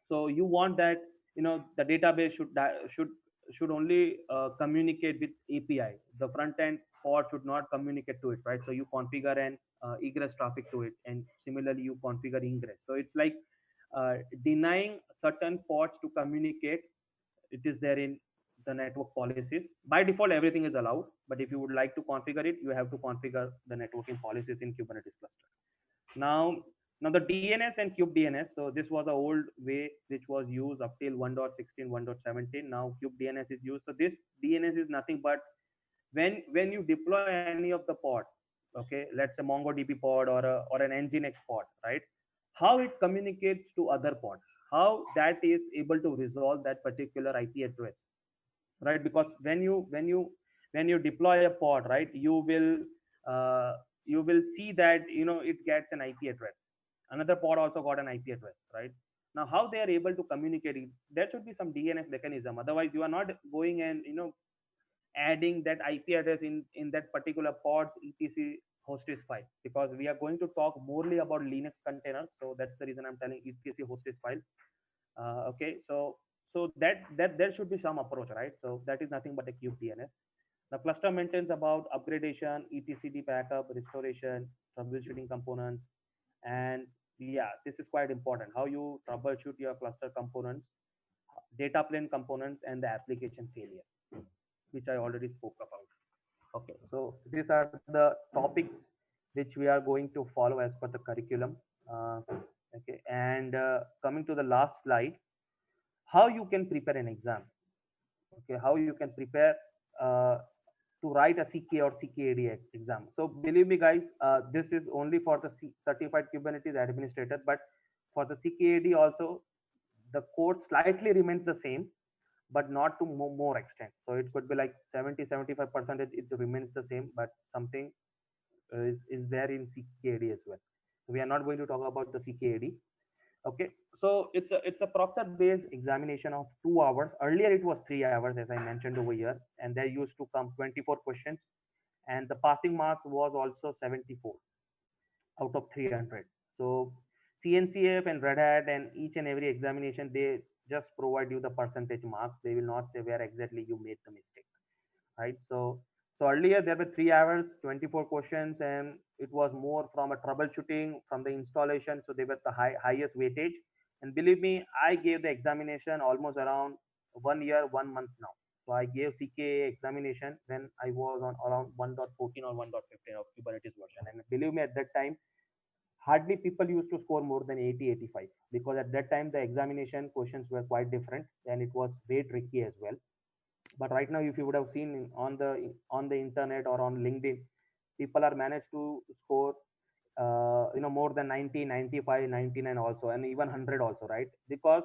So you want that the database should only communicate with API. The front end pod should not communicate to it, right? So you configure an egress traffic to it, and similarly you configure ingress. So it's like denying certain pods to communicate. It is there in the network policies. By default everything is allowed, but if you would like to configure it, you have to configure the networking policies in Kubernetes cluster. Now the DNS and kube DNS. So this was the old way which was used up till 1.16 1.17. Now kube DNS is used. So this DNS is nothing but when you deploy any of the pod, okay, let's say MongoDB pod or an Nginx pod, right? How it communicates to other pods, how that is able to resolve that particular IP address, right? Because when you deploy a pod, right, uh, you will see that it gets an IP address. Another pod also got an IP address, right? Now how they are able to communicate it, there should be some DNS mechanism. Otherwise you are not going and adding that IP address in that particular pod's etc hostess file, because we are going to talk morely about Linux containers. So that's the reason I'm telling etc hostess file. Okay, so that there should be some approach, right? So that is nothing but a kube DNS. The cluster maintains about upgradation, etcd backup, restoration, troubleshooting components. And yeah, this is quite important, how you troubleshoot your cluster components, data plane components, and the application failure, which I already spoke about. Okay, so these are the topics which we are going to follow as per the curriculum. Okay, and coming to the last slide, how you can prepare an exam. Okay, how you can prepare uh, to write a CK or CKAD exam. So believe me guys, this is only for the certified Kubernetes administrator, but for the CKAD also the code slightly remains the same, but not to more extent. So it could be like 70-75% it remains the same, but something is there in CKAD as well. So we are not going to talk about the CKAD. Okay, so it's a proctor based examination of 2 hours. Earlier it was 3 hours, as I mentioned over here, and there used to come 24 questions, and the passing marks was also 74 out of 300. So CNCF and Red Hat and each and every examination, they just provide you the percentage marks. They will not say where exactly you made the mistake, right? So earlier there were 3 hours, 24 questions, and it was more from a troubleshooting from the installation. So they were the highest weightage. And believe me, I gave the examination almost around 1 year, 1 month now. So I gave CKA examination when I was on around 1.14 or 1.15 of Kubernetes version. And believe me, at that time, hardly people used to score more than 80, 85, because at that time the examination questions were quite different and it was very tricky as well. But right now, if you would have seen on the internet or on LinkedIn, people are managed to score more than 90, 95, 99 also, and even 100 also, right? Because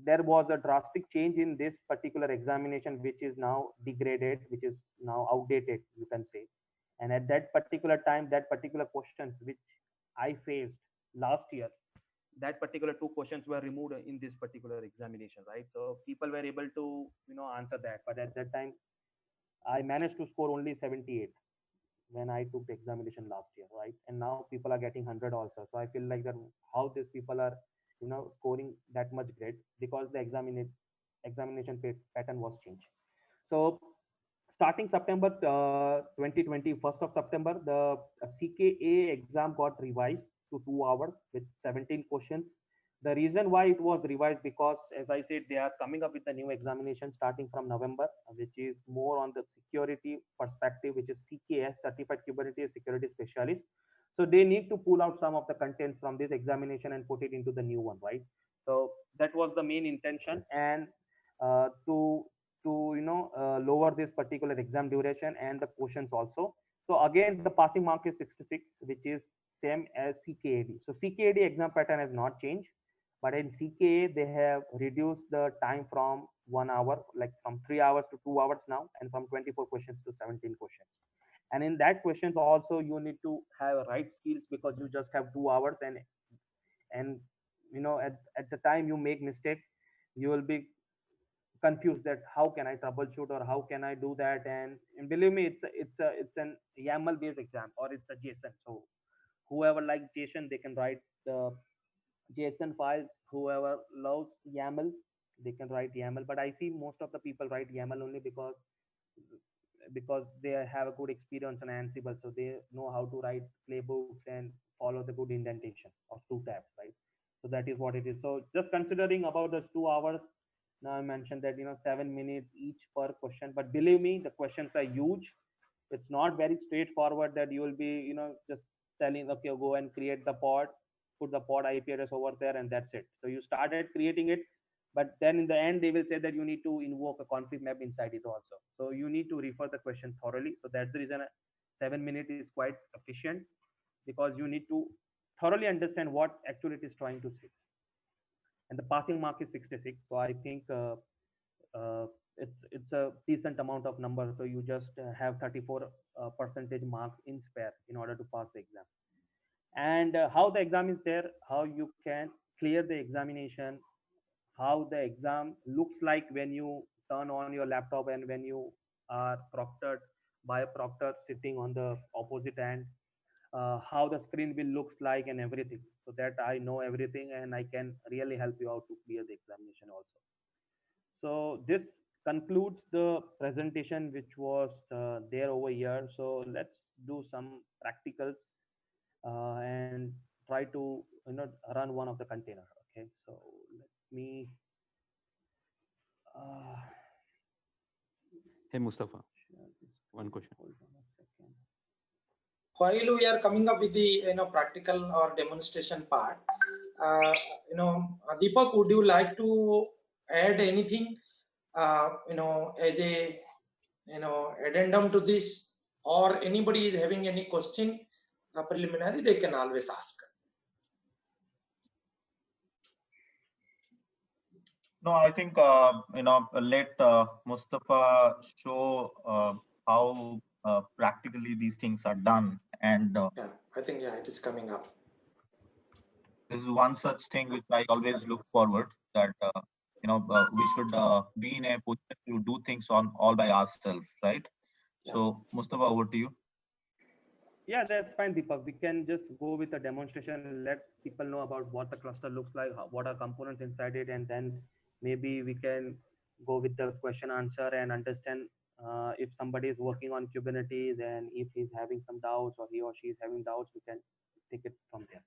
there was a drastic change in this particular examination, which is now degraded, which is now outdated, you can say. And at that particular time, that particular questions which I faced last year, that particular two questions were removed in this particular examination, right? So people were able to answer that, but at that time I managed to score only 78 when I took the examination last year, right? And now people are getting 100 also. So I feel like that how these people are scoring that much grade, because the examination pattern was changed. So starting September 2020, 1st of September, the CKA exam got revised to 2 hours with 17 questions. The reason why it was revised, because as I said, they are coming up with a new examination starting from November, which is more on the security perspective, which is CKS, Certified Kubernetes Security Specialist. So they need to pull out some of the contents from this examination and put it into the new one, right? So that was the main intention. And to lower this particular exam duration and the questions also. So again, the passing mark is 66, which is same as CKAD. So CKAD exam pattern has not changed, but in CKA they have reduced the time from 1 hour, like from 3 hours to 2 hours now, and from 24 questions to 17 questions. And in that questions also you need to have right skills, because you just have 2 hours, and at the time you make mistake, you will be confused that how can I troubleshoot or how can I do that. And believe me, it's an YAML based exam, or it's a JSON. So whoever likes JSON, they can write the JSON files. Whoever loves YAML, they can write YAML. But I see most of the people write YAML only because they have a good experience on Ansible, so they know how to write playbooks and follow the good indentation of two tabs, right? So that is what it is. So just considering about those 2 hours, now I mentioned that 7 minutes each per question, but believe me, the questions are huge. It's not very straightforward that you will be just telling, okay, go and create the pod, put the pod IP address over there, and that's it. So you started creating it, but then in the end they will say that you need to invoke a config map inside it also. So you need to refer the question thoroughly. So that's the reason 7 minutes is quite efficient, because you need to thoroughly understand what actually it is trying to say. And the passing mark is 66. So I think uh, it's a decent amount of number. So you just have 34 percentage marks in spare in order to pass the exam. And how the exam is there, how you can clear the examination, how the exam looks like when you turn on your laptop and when you are proctored by a proctor sitting on the opposite end, how the screen will looks like and everything, so that I know everything and I can really help you out to clear the examination also. So this concludes the presentation which was there over here. So let's do some practicals and try to run one of the container. Okay, so let me uh, Hey, Mustafa, share this. one question. Hold on a second. While we are coming up with the practical or demonstration part, uh, Deepak, would you like to add anything as a addendum to this, or anybody is having any question preliminary, they can always ask. No, I think let Mustafa show how practically these things are done, and Yeah, I think it is coming up. this is one such thing which I always look forward, that we should be in a position to do things on all by ourselves, right? So Mustafa, over to you. Yeah, that's fine, Deepak. We can just go with a demonstration, let people know about what the cluster looks like, what are components inside it, and then maybe we can go with the question answer and understand if somebody is working on Kubernetes and if he's having some doubts or he or she is having doubts, we can take it from there.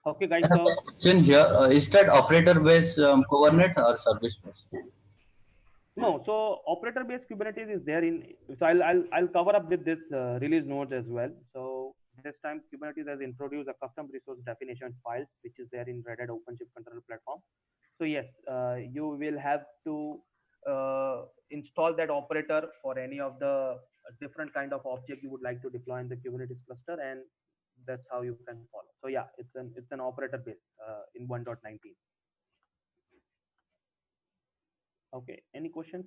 Okay, I guys. have a So question here. Is that operator-based Kubernetes or service-based? no, so operator-based Kubernetes is there in. So I'll cover up with this release notes as well. So this time Kubernetes has introduced a custom resource definitions files, which is there in Red Hat OpenShift control platform. So yes, you will have to install that operator for any of the different kind of object you would like to deploy in the Kubernetes cluster, and that's how you can follow. So yeah, it's an operator base in 1.19. Okay, any questions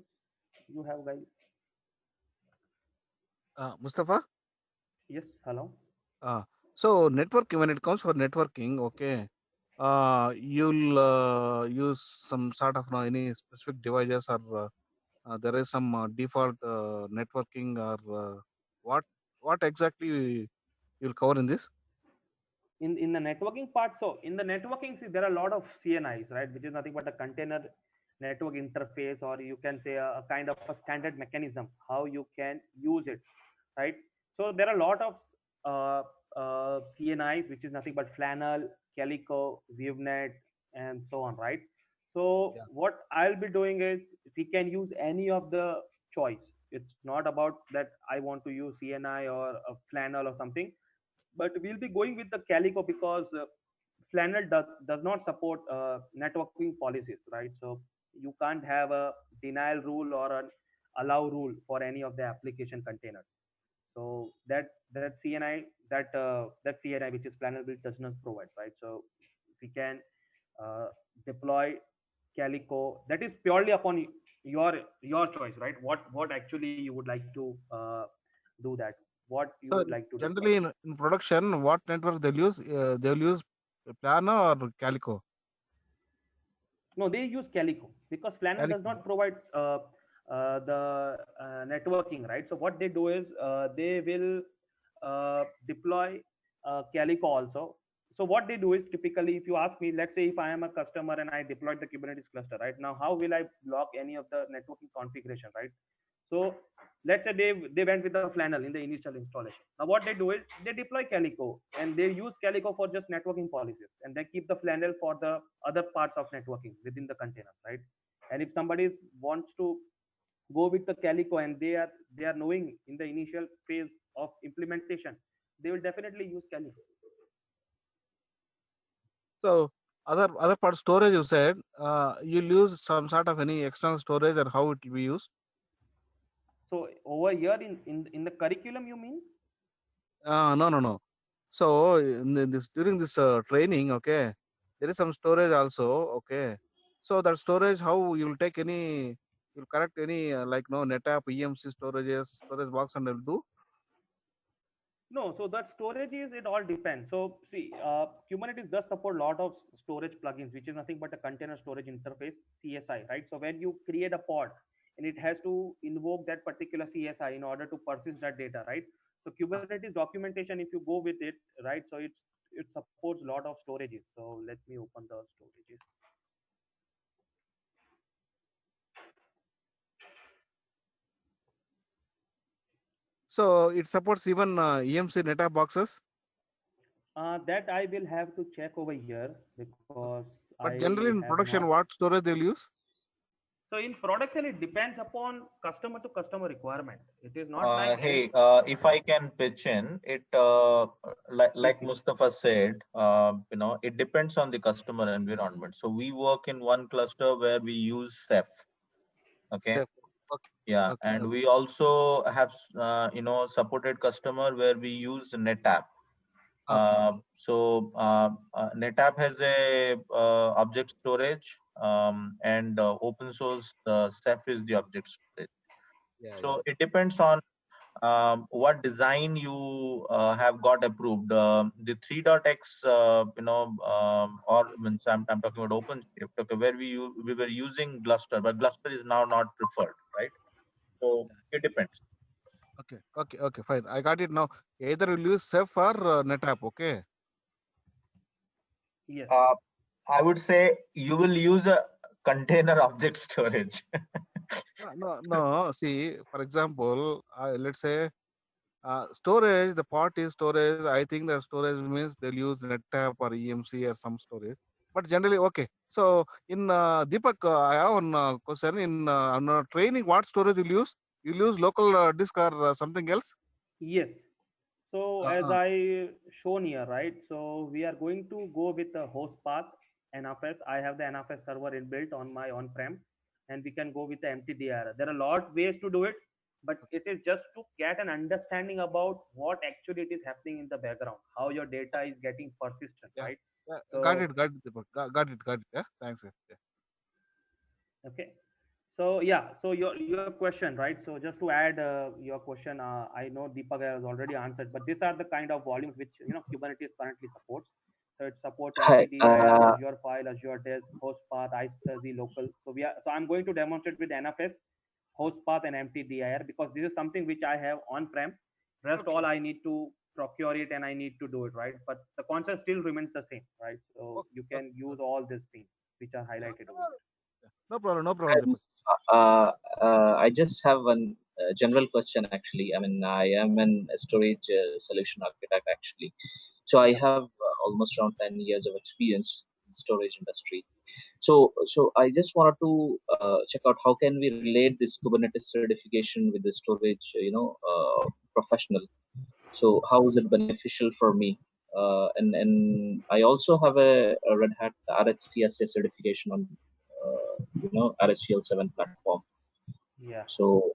you have, guys? Mustafa, Yes, hello. so network, when it comes for networking, okay, you'll use some sort of any specific devices, or there is some default networking, or what what exactly you'll cover in this? In the networking part, so in the networking, see, there are a lot of CNIs, right, which is nothing but a container network interface, or you can say a kind of a standard mechanism how you can use it, right? So there are a lot of CNIs, which is nothing but Flannel, Calico, ViewNet, and so on, right? So Yeah. what I'll be doing is we can use any of the choice. It's not about that I want to use CNI or a Flannel or something, but we'll be going with the Calico because Flannel does not support networking policies, right? So you can't have a denial rule or an allow rule for any of the application containers. So that CNI that CNI, which is Flannel build, does not provide, right? So we can uh, deploy Calico. That is purely upon your choice, right? What actually you would like to do that? What you So would like to deploy? generally in production, what network they'll use? They'll use Plano or Calico. No, they use Calico because Flannel does Calico. not provide the networking, right? So what they do is they will deploy Calico also. So what they do is typically, if you ask me, let's say if I am a customer and I deployed the Kubernetes cluster, right now, how will I block any of the networking configuration, right? So let's say they went with the Flannel in the initial installation. Now what they do is they deploy Calico and they use Calico for just networking policies, and they keep the Flannel for the other parts of networking within the container, right? And if somebody wants to go with the Calico and they are knowing in the initial phase of implementation, they will definitely use Calico. So other part storage, you said you'll use some sort of any external storage, or how it will be used? So over here in the curriculum, you mean? No. So this during this training, okay, there is some storage also, okay. So that storage, how you'll take any, you'll correct any like no NetApp, EMC storages, storage box, and will do. No, so that storage is, it all depends. So see, Kubernetes does support a lot of storage plugins, which is nothing but a container storage interface, CSI, right? So when you create a pod and it has to invoke that particular CSI in order to persist that data, right? So Kubernetes documentation, if you go with it, right? So it supports a lot of storages. So let me open the storages. So it supports even EMC NetApp boxes. That I will have to check over here because But I generally in have not. production, what storage they'll use? So in production, it depends upon customer to customer requirement. It is not like Hey, if I can pitch in, it like please. Mustafa said, it depends on the customer environment. So we work in one cluster where we use Ceph. Okay. Safe. Okay. Yeah, Okay. and we also have supported customer where we use NetApp. Okay. NetApp has a object storage, and open source Ceph is the object storage. Yeah. So it depends on what design you have got approved. The 3.x, or means I'm talking about OpenShift, okay, where we were using Gluster, but Gluster is now not preferred, right? So it depends. Okay, fine. I got it now. Either you'll use Ceph or NetApp. Okay. Yes. I would say you will use a container object storage. No. See, for example, let's say storage. The part is storage. I think that storage means they'll use NetApp or EMC or some storage. But generally, okay. So in Deepak, I have one question. In on, training, what storage you'll use? You'll use local disk or something else? Yes. So as Uh-uh. I shown here, right? So we are going to go with the host path NFS. I have the NFS server inbuilt on my on-prem, and we can go with the MTDR. There are a lot ways to do it, but it is just to get an understanding about what actually it is happening in the background, how your data is getting persistent, Yeah. right? Yeah, got So it, Deepak. Got it. Yeah, thanks. Yeah. okay. So yeah, so your question, right? So just to add your question, I know Deepak has already answered, but these are the kind of volumes which Kubernetes currently supports. So it supports Hi. MTDIR, Azure File, Azure Disk, Host Path, iSCSI, local. So I'm going to demonstrate with NFS, Host Path, and MTDIR because this is something which I have on-prem. Rest all I need to procure it and I need to do it, right? But the concept still remains the same, right? So you Okay. can use all these things which are highlighted over there. No problem, Hi, Deepak. Mustafa. I just have one general question actually. I mean, I am an storage solution architect actually. So I Yeah. have almost around 10 years of experience in storage industry. So I just wanted to check out how can we relate this Kubernetes certification with the storage, professional. So how is it beneficial for me? And I also have a Red Hat RHCSA certification on RHCL7 platform. Yeah. So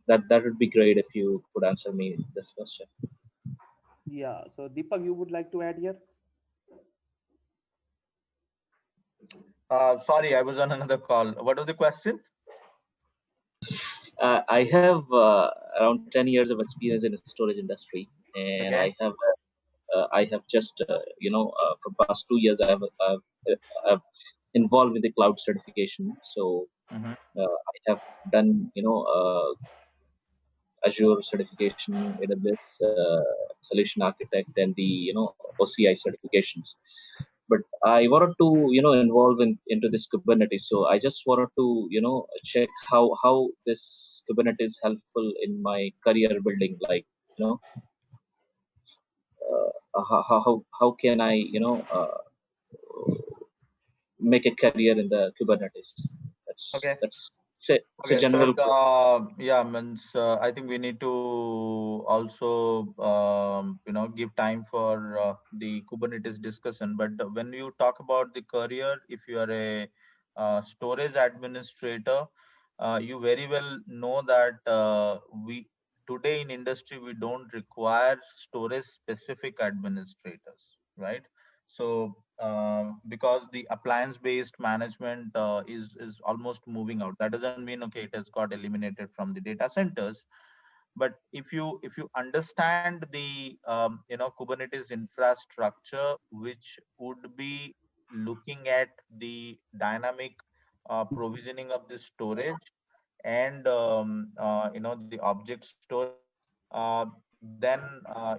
that would be great if you could answer me this question. Yeah. So Deepak, you would like to add here? Sorry, I was on another call. What was the question? I have around 10 years of experience in the storage industry, and Okay. I have just for past 2 years I've involved with the cloud certification. So Mhm. I have done Azure certification, AWS solution architect, and the OCI certifications. But I wanted to involve into this Kubernetes. So I just wanted to check how this Kubernetes helpful in my career building. Like how can I make a career in the Kubernetes? Okay. It's a Okay, so general question. yeah, means I think we need to also give time for the Kubernetes discussion. But when you talk about the career, if you are a storage administrator, you very well know that we today in industry we don't require storage specific administrators, right? So because the appliance based management is almost moving out. That doesn't mean okay it has got eliminated from the data centers, but if you understand the Kubernetes infrastructure, which would be looking at the dynamic provisioning of the storage and the object storage, uh, then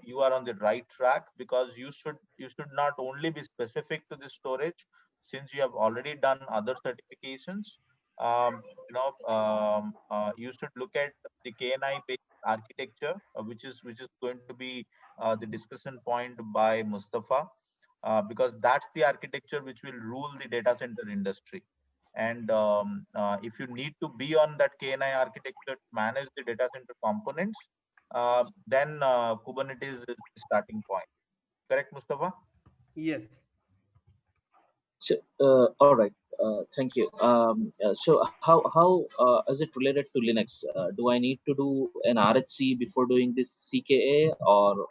you are on the right track, because you should not only be specific to the storage, since you have already done other certifications. You should look at the KNI based architecture, which is going to be the discussion point by Mustafa, because that's the architecture which will rule the data center industry. And if you need to be on that KNI architecture to manage the data center components, then Kubernetes is the starting point. Correct, Mustafa? Yes. So, all right. Thank you. So how is it related to Linux? Do I need to do an RHC before doing this CKA, or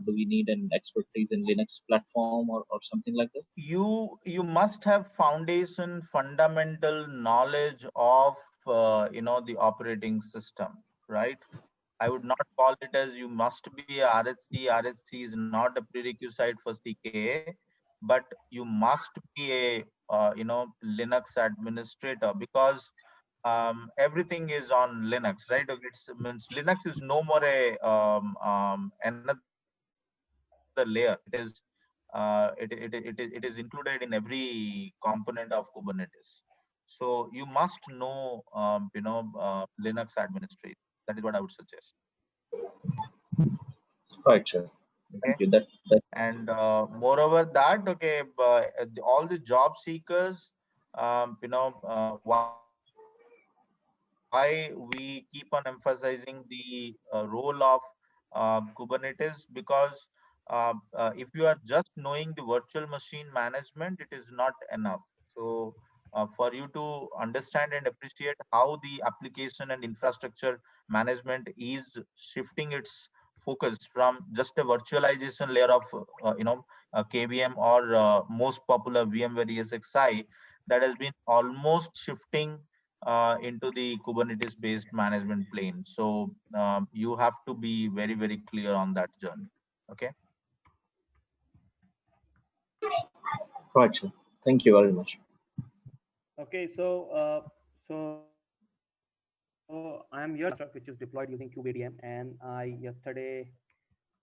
do we need an expertise in Linux platform or something like that? You must have fundamental knowledge of the operating system. right? I would not call it as you must be a RHC. RHC is not a prerequisite for CKA, but you must be a Linux administrator, because everything is on Linux, right? It's means Linux is no more a another layer. It is included in every component of Kubernetes. So you must know Linux administration. That is what I would suggest. Right, sir. Okay. Thank you. That's And moreover that, okay, all the job seekers, why we keep on emphasizing the role of Kubernetes, because if you are just knowing the virtual machine management, it is not enough. So for you to understand and appreciate how the application and infrastructure management is shifting its focus from just a virtualization layer of KVM or most popular VMware ESXi, that has been almost shifting into the Kubernetes based management plane. So you have to be very, very clear on that journey. Okay. right, sir. Thank you very much. Okay, so I'm here, which is deployed using kubeadm, and I yesterday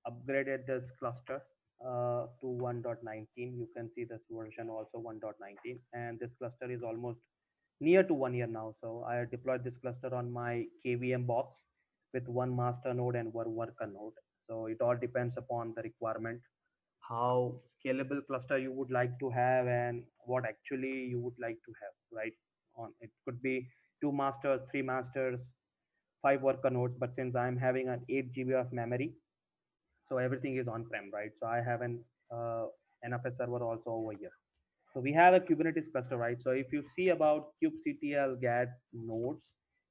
upgraded this cluster to 1.19. You can see this version also 1.19, and this cluster is almost near to 1 year now. So I deployed this cluster on my KVM box with one master node and one worker node. So it all depends upon the requirement, how scalable cluster you would like to have, and what actually you would like to have, right? On it could be 2 masters, 3 masters, 5 worker nodes, but since I'm having an 8 GB of memory, so everything is on-prem, right? So I have an NFS server also over here. So we have a Kubernetes cluster, right? So if you see about kubectl get nodes,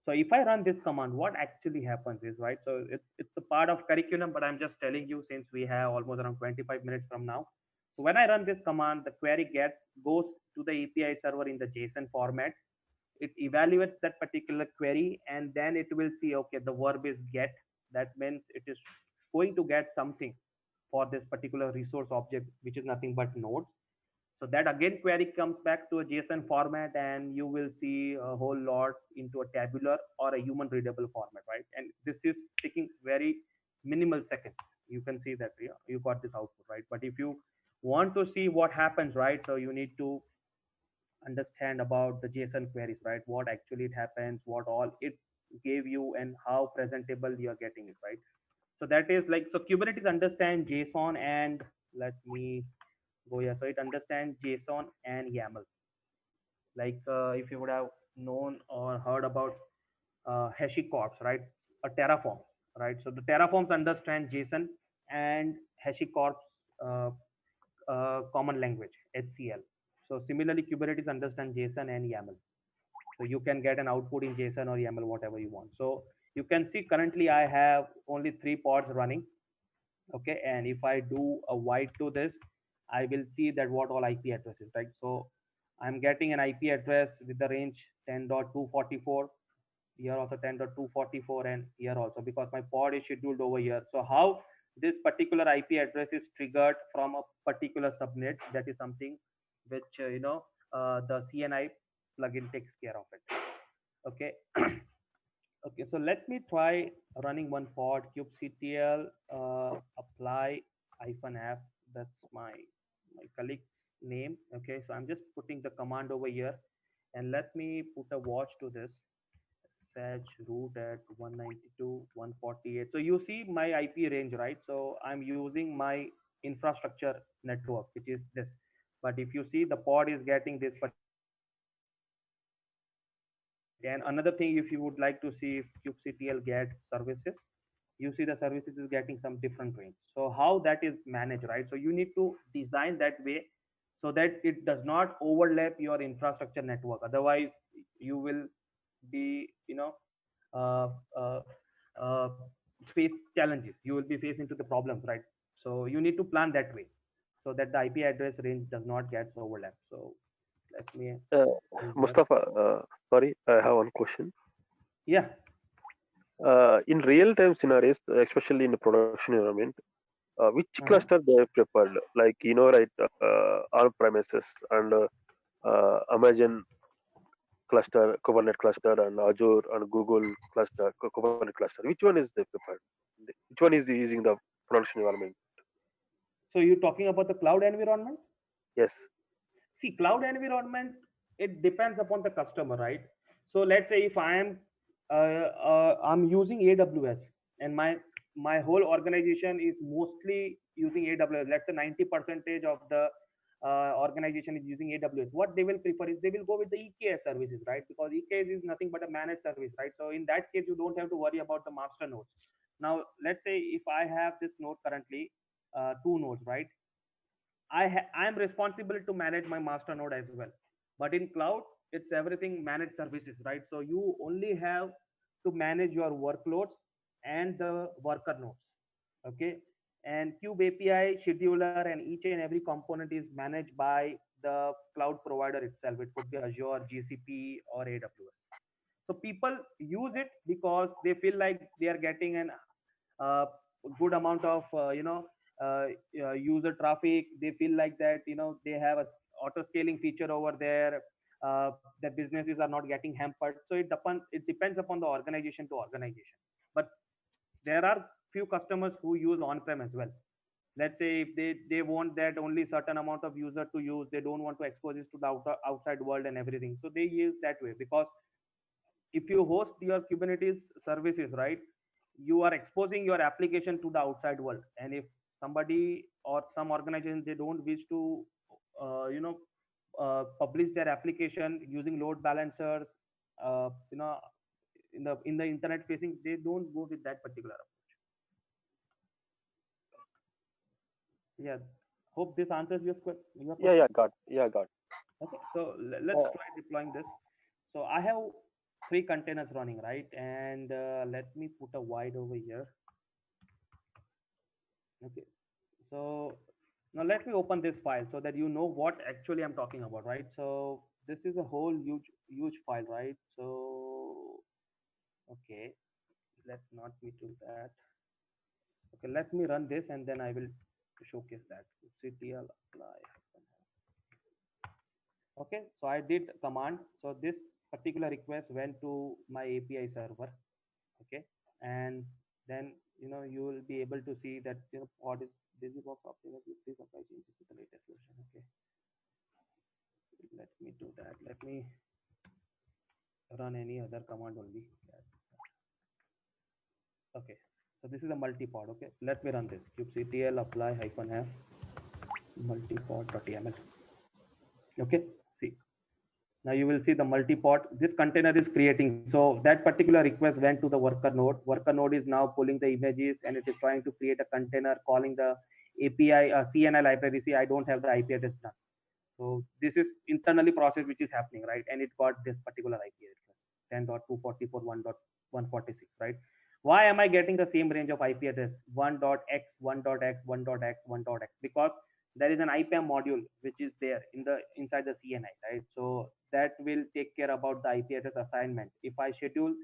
so if I run this command, what actually happens is, right? So it's a part of curriculum, but I'm just telling you since we have almost around 25 minutes from now. So when I run this command, the query get goes to the API server in the JSON format. It evaluates that particular query, and then it will see, okay, the verb is get. That means it is going to get something for this particular resource object, which is nothing but nodes. So that again query comes back to a JSON format, and you will see a whole lot into a tabular or a human readable format, right? And this is taking very minimal seconds. You can see that, yeah, you got this output, right? But if you want to see what happens, right, so you need to understand about the JSON queries, right? What actually it happens, what all it gave you, and how presentable you are getting it, right? So that is like, so Kubernetes understands JSON, and let me go here. So it understands JSON and YAML. Like if you would have known or heard about HashiCorps, right? A Terraforms, right? So the Terraforms understand JSON and HashiCorps common language, HCL. So similarly, Kubernetes understands JSON and YAML. So you can get an output in JSON or YAML, whatever you want. So you can see currently I have only 3 pods running. Okay, and if I do a wide to this, I will see that what all IP addresses, right? So I'm getting an IP address with the range 10.244, here also 10.244, and here also, because my pod is scheduled over here. So how this particular IP address is triggered from a particular subnet, that is something which the CNI plugin takes care of it. Okay. Okay, so let me try running one pod kubectl apply -f. That's my colleague's name. Okay, so I'm just putting the command over here, and let me put a watch to this. Sage root at 192.148. So you see my IP range, right? So I'm using my infrastructure network, which is this. But if you see, the pod is getting this And another thing, if you would like to see if kubectl get services, you see the services is getting some different range. So how that is managed, right? So you need to design that way so that it does not overlap your infrastructure network. Otherwise, you will be, uh, uh, uh, face challenges. You will be facing to the problems, right? So you need to plan that way so that the IP address range does not get overlap. So let me Mustafa, sorry, I have one question. Yeah. In real time scenarios, especially in the production environment, which Uh-huh. cluster they have preferred? Like right, on premises and Amazon cluster, Kubernetes cluster, and Azure and Google cluster, Kubernetes cluster. Which one is they preferred? Which one is using the production environment? So you're talking about the cloud environment? Yes. See, cloud environment, it depends upon the customer, right? So let's say if I'm using AWS, and my whole organization is mostly using AWS. Let's say 90% of the organization is using AWS. What they will prefer is they will go with the EKS services, right? Because EKS is nothing but a managed service, right? So in that case, you don't have to worry about the master nodes. Now, let's say if I have this node currently, two nodes, right? I am responsible to manage my master node as well. But in cloud, it's everything managed services, right? So you only have to manage your workloads and the worker nodes. Okay. And Cube API scheduler and each and every component is managed by the cloud provider itself. It could be Azure, GCP, or AWS. So people use it because they feel like they are getting an uh, good amount of uh, user traffic. They feel like that they have a auto scaling feature over there. Their businesses are not getting hampered. So it depends upon the organization to organization. But there are few customers who use on-prem as well. Let's say if they want that only certain amount of user to use, they don't want to expose it to the outside world and everything, so they use that way. Because if you host your Kubernetes services, right, you are exposing your application to the outside world. And if somebody or some organization, they don't wish to publish their application using load balancers, uh, you know in the internet facing, they don't go with that particular approach. Yeah, hope this answers your Yeah, question. yeah, got, yeah, got. Okay, so let's try deploying this. So I have three containers running, right? And let me put a void over here. Okay, so now let me open this file so that you know what actually I'm talking about, right? So this is a whole huge file, right? So okay, let not me do that. Okay, let me run this and then I will showcase that. ctl apply. Okay, so I did command. So this particular request went to my API server. Okay, and then you will be able to see that pod is busybox optimized. Please apply changes to the latest version. Okay, let me do that. Let me run any other command only. Okay, so this is a multi-pod. Okay, let me run this kubectl apply -f multipod.yaml. Okay, see, now you will see the multi-pod. This container is creating. So that particular request went to the worker node. Worker node is now pulling the images and it is trying to create a container, calling the API CNI library. See, I don't have the IP address done. So this is internally process which is happening, right? And it got this particular IP address 10.244.1.146, right? Why am I getting the same range of IP address 1.x, 1.x, 1.x, 1.x? Because there is an IPAM module which is there inside the CNI, right? So that will take care about the IP address assignment. If I schedule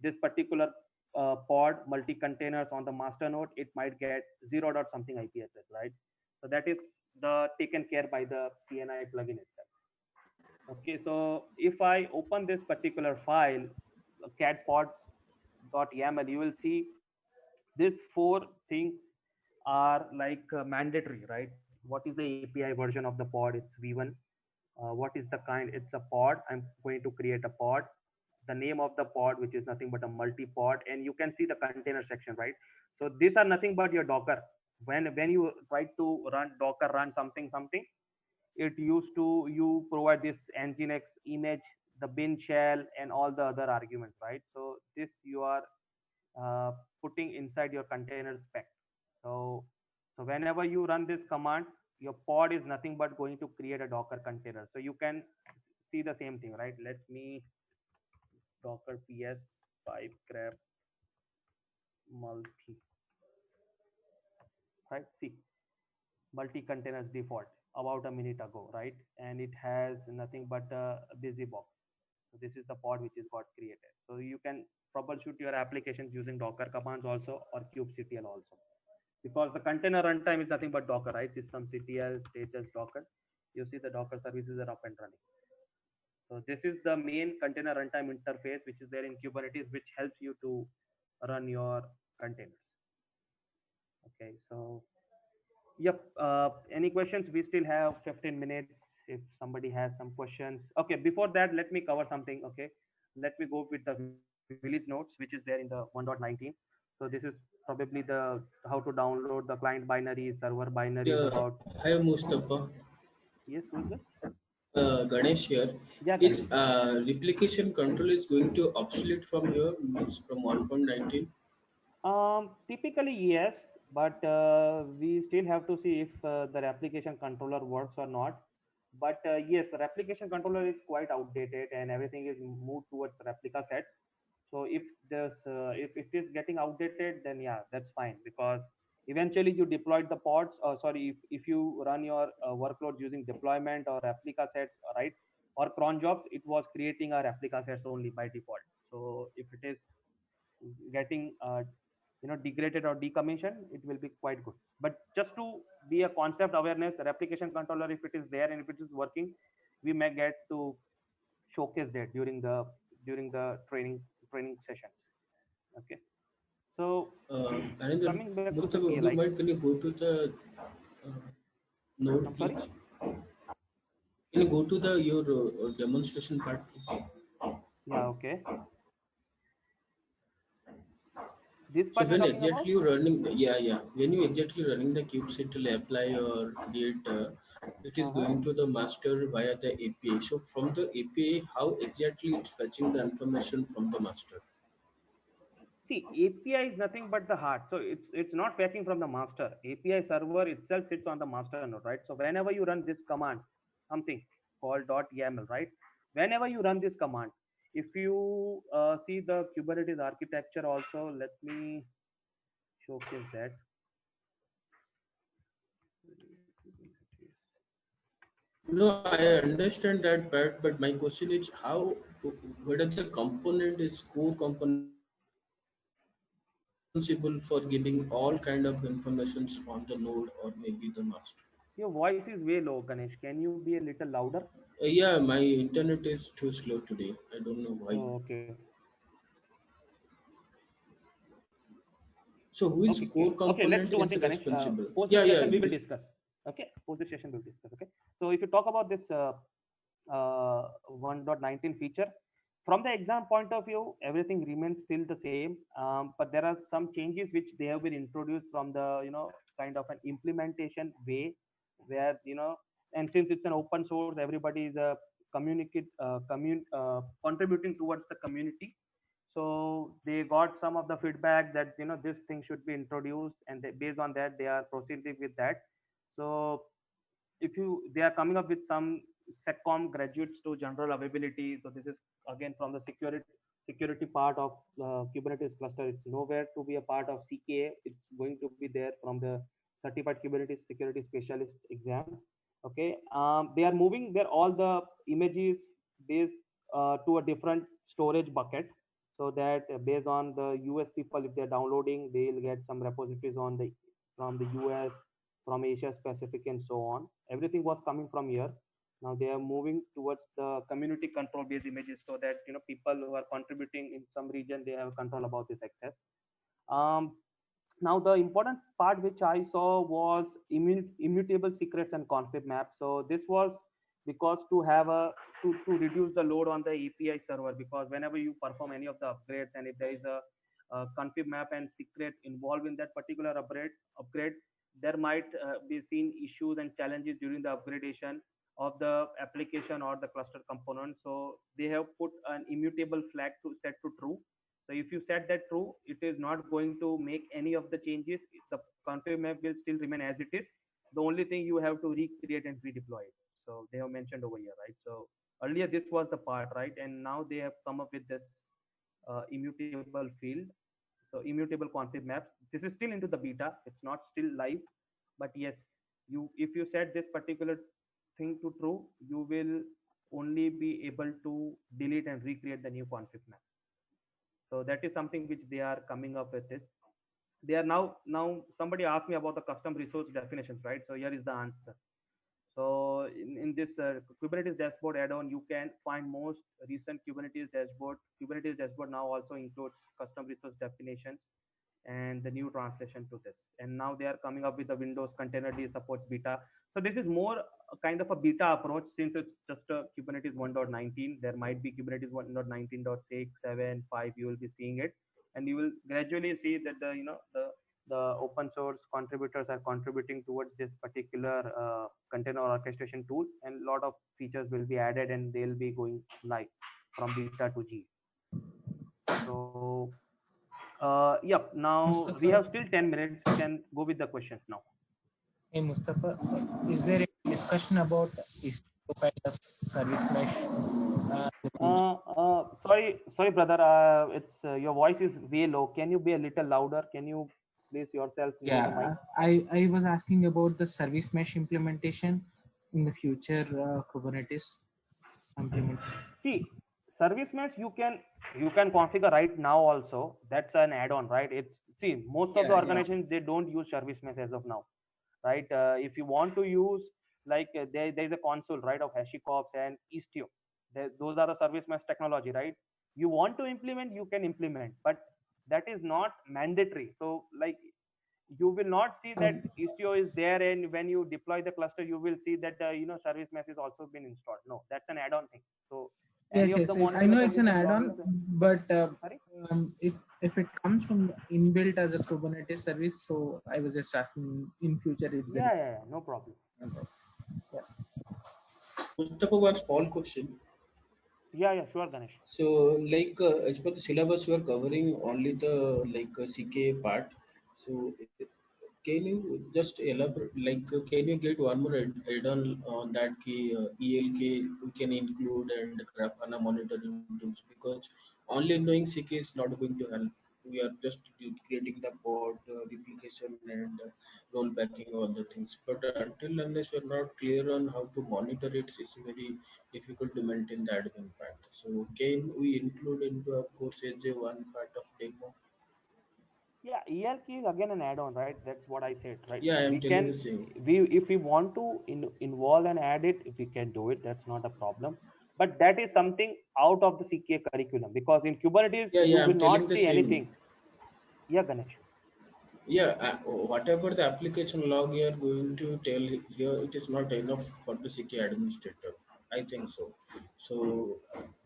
this particular pod multi containers on the master node, it might get 0 dot something IP address, right? So that is the taken care by the CNI plugin itself. Okay, so if I open this particular file, catpod.yaml, you will see these four things are like mandatory, right? What is the API version of the pod? It's v1. What is the kind? It's a pod. I'm going to create a pod. The name of the pod, which is nothing but a multi-pod, and you can see the container section, right? So these are nothing but your Docker. When you try to run Docker run something, it used to you provide this nginx image, the bin shell, and all the other arguments, right? So this you are putting inside your container spec. So whenever you run this command, your pod is nothing but going to create a Docker container. So you can see the same thing, right? Let me Docker ps pipe grep multi, right? See, multi containers default about a minute ago, right? And it has nothing but a busy box. So this is the pod which is got created. So you can troubleshoot your applications using Docker commands also or kubectl also, because the container runtime is nothing but Docker, right? Systemctl, status, Docker. You see the Docker services are up and running. So this is the main container runtime interface which is there in Kubernetes, which helps you to run your containers. Okay, so yep. Any questions? We still have 15 minutes. If somebody has some questions. Okay, before that, let me cover something. Okay, let me go with the release notes, which is there in the 1.19. So this is probably the how to download the client binaries, server binaries Yeah, about. hi Mustafa. Yes, who is this? Ganesh here. Yeah, Is Ganesh. replication control is going to obsolete from here, means from 1.19? Typically yes, but we still have to see if the replication controller works or not. But yes, the replication controller is quite outdated, and everything is moved towards replica sets. So if it is getting outdated, then yeah, that's fine, because eventually you deployed the pods. Sorry, if you run your workload using deployment or replica sets, right, or cron jobs, it was creating a replica sets only by default. So if it is getting degraded or decommissioned, it will be quite good. But just to be a concept awareness, replication controller, if it is there and if it is working, we may get to showcase that during the training session. Okay, so And then coming back to the Mustafa, would you CLI. mind, can you go to the node, I'm sorry. please? Can you go to the your demonstration part, please? Yeah, okay. This So part you're when talking about? exactly you're running, when you exactly running the kubectl apply or create, it is Uh-huh. going to the master via the API. So from the API, how exactly it's fetching the information from the master? See, API is nothing but the heart. So it's not fetching from the master. API server itself sits on the master node, right? So whenever you run this command, something called .yaml, right? Whenever you run this command, if you see the Kubernetes architecture also, let me showcase that. No, I understand that part, but my question is how, whether the component is core component responsible for giving all kind of informations on the node or maybe the master. Your voice is way low, Ganesh. Can you be a little louder? Yeah, my internet is too slow today. I don't know why. Oh, okay. So who is Okay, core okay. Let's component do one is thing, Ganesh. responsible? Post Yeah, this yeah. session, we will discuss. Okay, post this session, we'll discuss. Okay. So if you talk about this 1.19 feature, from the exam point of view, everything remains still the same. But there are some changes which they have been introduced from the kind of an implementation way, where and since it's an open source, everybody is contributing towards the community. So they got some of the feedback that this thing should be introduced, and based on that they are proceeding with that. So if you they are coming up with some seccom graduates to general availability. So this is again from the security part of Kubernetes cluster. It's nowhere to be a part of CKA. It's going to be there from the certified Kubernetes security specialist exam. Okay, they are moving their all the images based to a different storage bucket, so that based on the US people, if they're downloading, they'll get some repositories on the from the US, from Asia Pacific, and so on. Everything was coming from here. Now they are moving towards the community control based images, so that people who are contributing in some region, they have control about this access. Um, Now the important part which I saw was immutable secrets and config maps. So this was because to have a to reduce the load on the API server, because whenever you perform any of the upgrades, and if there is a config map and secret involved in that particular upgrade, there might be seen issues and challenges during the upgradation of the application or the cluster component. So they have put an immutable flag to set to true. So if you set that true, it is not going to make any of the changes. The config map will still remain as it is. The only thing you have to recreate and redeploy it. So they have mentioned over here, right? So earlier this was the part, right? And now they have come up with this immutable field. So immutable config maps. This is still into the beta. It's not still live, but yes, if you set this particular thing to true, you will only be able to delete and recreate the new config map. So that is something which they are coming up with this. They are now somebody asked me about the custom resource definitions, right? So here is the answer. So in this Kubernetes dashboard add-on, you can find most recent Kubernetes dashboard. Kubernetes dashboard now also includes custom resource definitions and the new translation to this. And now they are coming up with the Windows Containerd supports beta. So this is more a kind of a beta approach, since it's just a Kubernetes 1.19. There might be Kubernetes 1.19.6, 7, 5. You will be seeing it, and you will gradually see that the open source contributors are contributing towards this particular container orchestration tool, and a lot of features will be added, and they'll be going live from beta to G. So yep, now we Mustafa. have still 10 minutes. We can go with the questions now. Hey Mustafa, is there a discussion about is kind of service mesh? Sorry, brother. It's your voice is way low. Can you be a little louder? Can you place yourself near the mic? I was asking about the service mesh implementation in the future Kubernetes implementation. See, service mesh you can configure right now also. That's an add-on, right? It's see most of the organizations they don't use service mesh as of now, right? If you want to use like there's a console, right, of HashiCorp and Istio. Those are the service mesh technology, right? You want to implement, you can implement, but that is not mandatory. So like you will not see that Istio is there, and when you deploy the cluster, you will see that service mesh is also been installed. No, that's an add-on thing. So any of the Yes. I monitoring know it's an mechanism, add-on, logging, but sorry. if it comes from inbuilt as a Kubernetes service, so I was just asking in future it will. Yeah, no problem. Yeah. Mustafa, one small question. Yeah, sure, Ganesh. So, like as per the syllabus, you are covering only the CK part. So, can you just elaborate? Can you get one more add-on on that key ELK we can include and Grafana monitoring tools? Because only knowing CK is not going to help. We are just creating the pod replication and rollbacking all the things. But until unless you're not clear on how to monitor it, it's very difficult to maintain the admin part. So can we include into our course as a one part of demo? Yeah, ELK is again an add-on, right? That's what I said, right? Yeah, I'm We telling the can, same. if we want to involve and add it, we can do it. That's not a problem. But that is something out of the CK curriculum, because in Kubernetes you Yeah, will I'm telling not the see same. anything. Yeah, Ganesh. Yeah, whatever the application log you are going to tell here, it is not enough for the CK administrator. I think so. So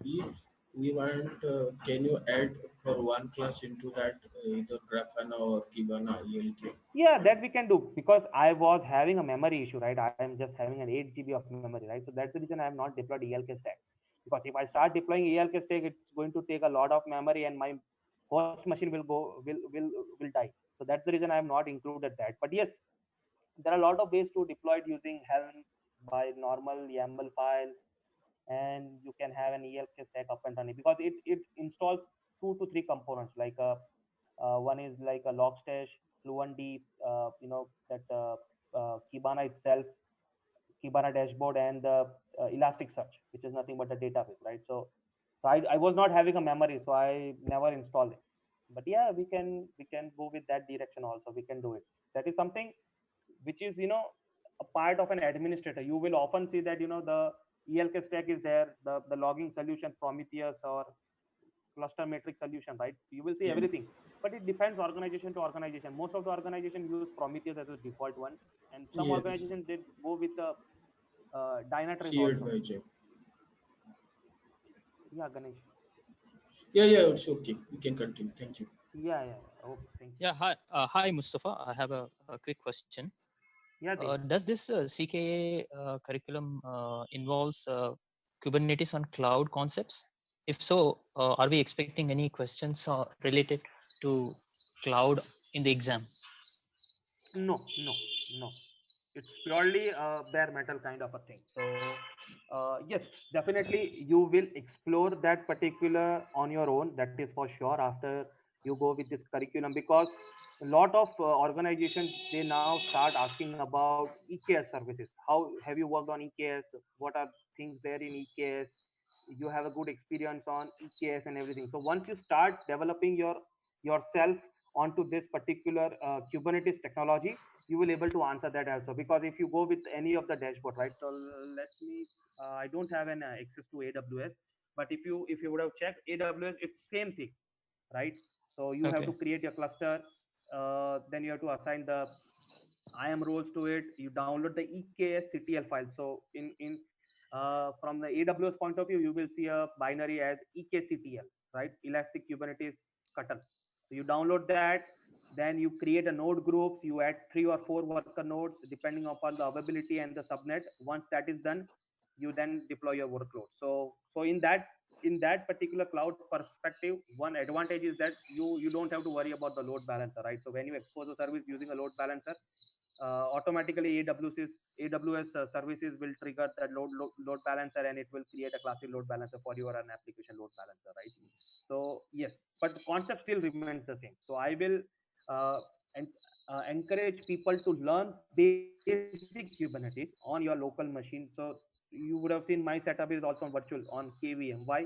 if we want, can you add for one class into that either Grafana or Kibana ELK? Yeah, that we can do, because I was having a memory issue, right? I am just having an 8 GB of memory, right? So that's the reason I have not deployed ELK stack. Because if I start deploying ELK stack, it's going to take a lot of memory, and my host machine will die. So that's the reason I have not included that. But yes, there are a lot of ways to deploy it using Helm by normal YAML files, and you can have an ELK stack up and running, because it installs 2 to 3 components. Like one is like a Logstash, Fluentd, that Kibana itself, Kibana dashboard, and the Elasticsearch, which is nothing but a database, right? So I was not having a memory, so I never installed it. But yeah, we can go with that direction also. We can do it. That is something which is a part of an administrator. You will often see that the ELK stack is there, the logging solution Prometheus or cluster matrix solution, right? You will see Yeah. everything, but it depends organization to organization. Most of the organization use Prometheus as a default one, and some Yes. organizations they go with the Dynatrace Shared also. by Jeff. Yeah, Ganesh. Yeah, it's okay. You can continue. Thank you. Yeah. Okay, thank you. Yeah, hi, Mustafa. I have a quick question. Yeah, Does this CKA curriculum involves Kubernetes on cloud concepts? If so, are we expecting any questions related to cloud in the exam? No. It's purely a bare metal kind of a thing. So yes, definitely you will explore that particular on your own. That is for sure after you go with this curriculum, because a lot of organizations they now start asking about EKS services. How have you worked on EKS? What are things there in EKS? you have a good experience on EKS and everything. So once you start developing yourself onto this particular Kubernetes technology, you will able to answer that also. Because if you go with any of the dashboard, right? So let me. I don't have an access to AWS, but if you would have checked AWS, it's same thing, right? So you have Okay. to create your cluster, then you have to assign the IAM roles to it. You download the EKS-CTL file. So from the AWS point of view, you will see a binary as EKCTL, right? Elastic Kubernetes Scuttle. So you download that, then you create a node groups. You add 3 or 4 worker nodes depending upon the availability and the subnet. Once that is done, you then deploy your workload. So in that particular cloud perspective, one advantage is that you don't have to worry about the load balancer, right? So when you expose a service using a load balancer, automatically AWS services will trigger that load balancer, and it will create a classic load balancer for your an application load balancer, right? So yes, but the concept still remains the same. So I will uh, en- encourage people to learn basic Kubernetes on your local machine. So you would have seen my setup is also on virtual on KVM. Why?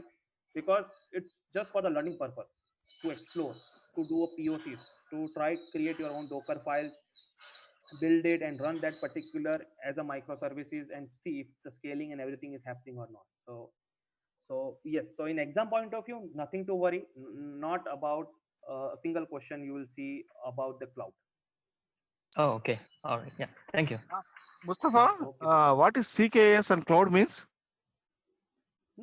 Because it's just for the learning purpose, to explore, to do a POCs, to try create your own Docker files, build it and run that particular as a microservices and see if the scaling and everything is happening or not. So yes, so in exam point of view, nothing to worry, not about a single question you will see about the cloud. Oh, okay. All right. Yeah. Thank you. Mustafa, what is CKS and cloud means?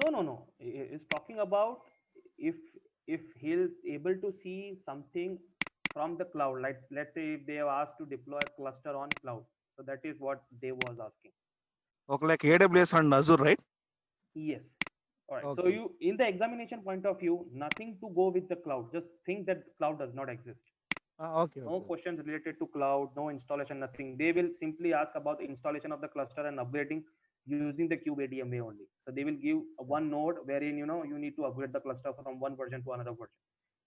No. It's talking about if he'll able to see something from the cloud. Let's say if they have asked to deploy a cluster on cloud. So that is what they was asking. Okay, like AWS and Azure, right? Yes. All right. So Okay. you, in the examination point of view, nothing to go with the cloud. Just think that cloud does not exist. Okay. No questions related to cloud, no installation, nothing. They will simply ask about the installation of the cluster and upgrading using the kubeadm way only. So they will give one node wherein you need to upgrade the cluster from one version to another version.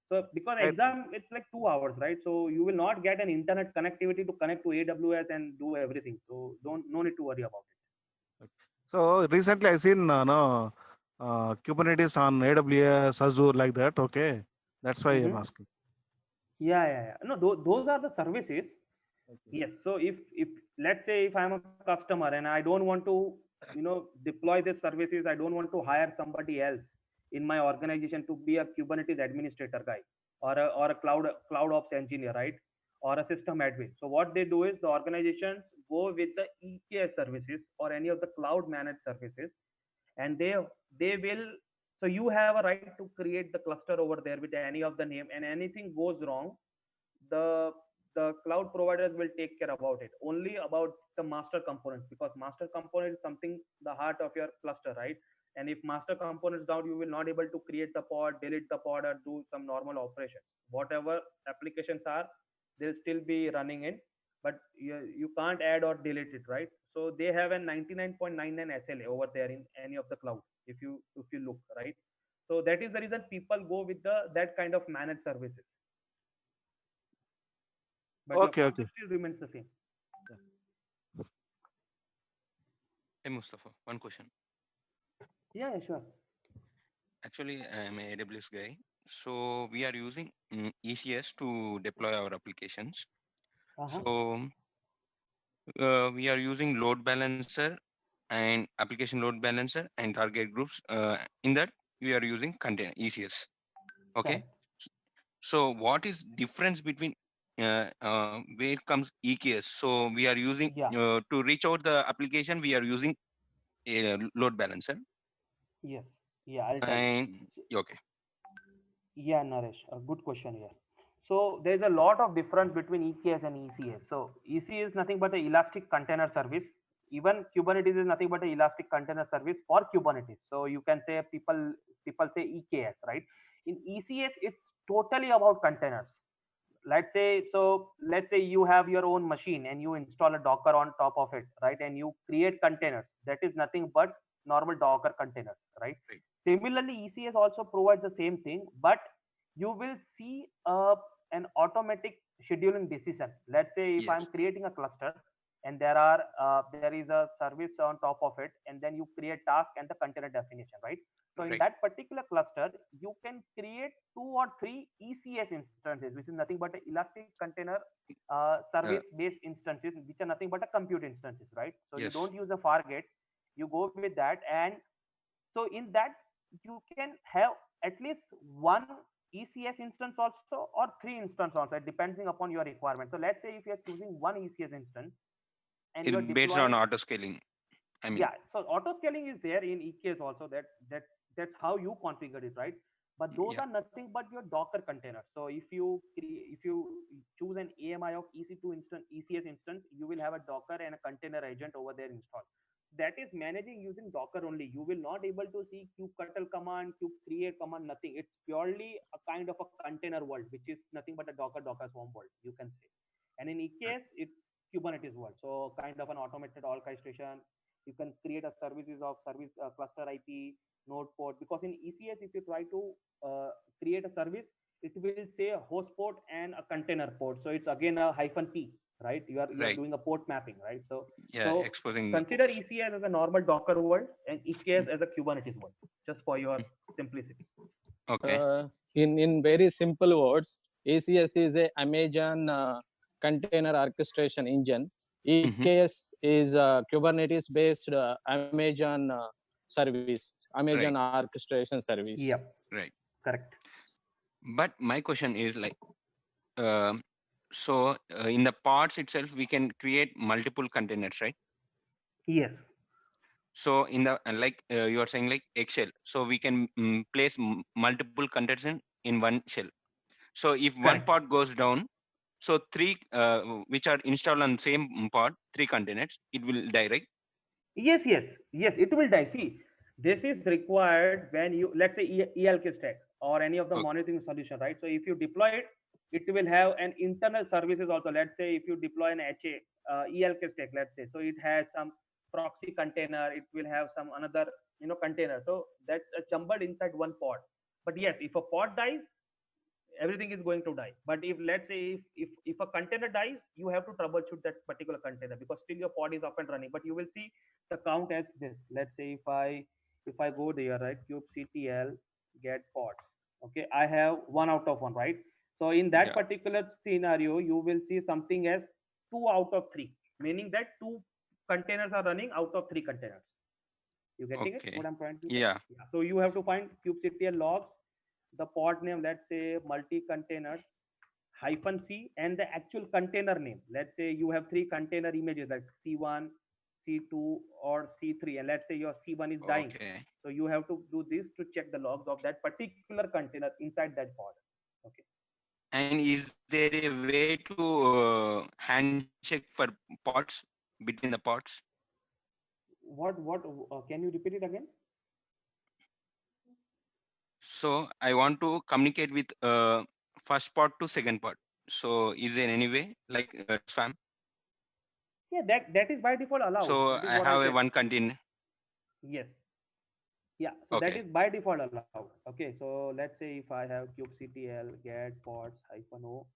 So because Right. exam it's like 2 hours, right? So you will not get an internet connectivity to connect to AWS and do everything. So no need to worry about it. So recently I seen no Kubernetes on AWS, Azure like that. Okay, that's why I'm Mhm. asking. Yeah. No, those are the services. Yes. So if let's say if I'm a customer and I don't want to deploy these services, I don't want to hire somebody else in my organization to be a Kubernetes administrator guy or a cloud ops engineer, right? Or a system admin. So what they do is the organizations go with the EKS services or any of the cloud managed services, and they will. So you have a right to create the cluster over there with any of the name, and anything goes wrong, the cloud providers will take care about it, only about the master components, because master component is something the heart of your cluster, right? And if master components down, you will not able to create the pod, delete the pod, or do some normal operations. Whatever applications are, they'll still be running in, but you can't add or delete it, right? So they have a 99.99 SLA over there in any of the cloud, if you look, right? So that is the reason people go with that kind of managed services, but your Okay. concept still remains the same. Hey Mustafa, one question. Yeah, sure. Actually, I'm a AWS guy. So we are using ECS to deploy our applications. Uh-huh. So we are using load balancer and application load balancer and target groups. In that, we are using container ECS. Okay. So what is difference between where it comes EKS? So we are using to reach out the application. We are using a load balancer. Yes. Yeah, I'll tell. And okay. Yeah, Naresh, a good question here. So there's a lot of difference between EKS and ECS. So ECS is nothing but the elastic container service. Even Kubernetes is nothing but a elastic container service for Kubernetes. So you can say people say EKS, right? In ECS, it's totally about containers. Let's say you have your own machine and you install a Docker on top of it, right? And you create containers. That is nothing but normal Docker containers, right? Similarly, ECS also provides the same thing, but you will see an automatic scheduling decision. Let's say if I'm creating a cluster, and there is a service on top of it, and then you create task and the container definition, right? So in Right. that particular cluster, you can create 2 or 3 ECS instances, which is nothing but a elastic container service based instances, which are nothing but a compute instances, right? So you Yes. don't use a Fargate, you go with that, and so in that you can have at least 1 ECS instance also, or 3 instance also, depending upon your requirement. So let's say if you're choosing 1 ECS instance and It's you're based on deploying, auto scaling. I mean, yeah, so auto scaling is there in EKS also. That's how you configure it, right? But those yeah, are nothing but your Docker containers. So if you choose an AMI of EC2 instance, ECS instance, you will have a Docker and a container agent over there installed. That is managing using Docker only. You will not able to see kubectl command, kube create command, nothing. It's purely a kind of a container world, which is nothing but a Docker Swarm world, you can say. And in EKS, it's Kubernetes world. So kind of an automated orchestration. You can create a services of service cluster IP, node port. Because in ECS, if you try to create a service, it will say a host port and a container port. So it's again a -p, right? You are right. doing a port mapping, right? So Yeah, exposing the consider ports. ECS as a normal Docker world and EKS as a Kubernetes world, just for your simplicity. Okay. In very simple words, ECS is a Amazon container orchestration engine. EKS is Kubernetes based Amazon service, Amazon orchestration service. Yep. Right. Correct. But my question is like, so in the pods itself, we can create multiple containers, right? Yes. So in the like you are saying like Excel, so we can place multiple containers in one shell. So if one Correct. pod goes down, so 3 which are installed on same pod, 3 containers, it will die, right? Yes, it will die. See, this is required when you, let's say ELK stack or any of the monitoring solution, right? So if you deploy it, it will have an internal services also. Let's say if you deploy an HA ELK stack, let's say, so it has some proxy container, it will have some another container. So that's jumbled inside one pod. But yes, if a pod dies, everything is going to die. But if let's say if a container dies, you have to troubleshoot that particular container, because still your pod is up and running. But you will see the count as this. Let's say if I go there, right, kubectl get pods, okay, I have 1 out of 1, right? So in that particular scenario, you will see something as 2 out of 3, meaning that 2 containers are running out of 3 containers. You getting it, what I'm trying to say? Yeah. So you have to find kubectl logs, the pod name, let's say multi-containers -c, and the actual container name. Let's say you have 3 container images like C1, C2, or C3, and let's say your C1 is dying. Okay. So you have to do this to check the logs of that particular container inside that pod. Okay. And is there a way to handshake for pods between the pods? What can you repeat it again? So I want to communicate with first pod to second pod. So is there any way like SWAM? Yeah, that is by default allowed. So That is I what have a said. one container. Yes. Yeah, so that Okay. is by default allowed. Okay, so let's say if I have kubectl get pods -o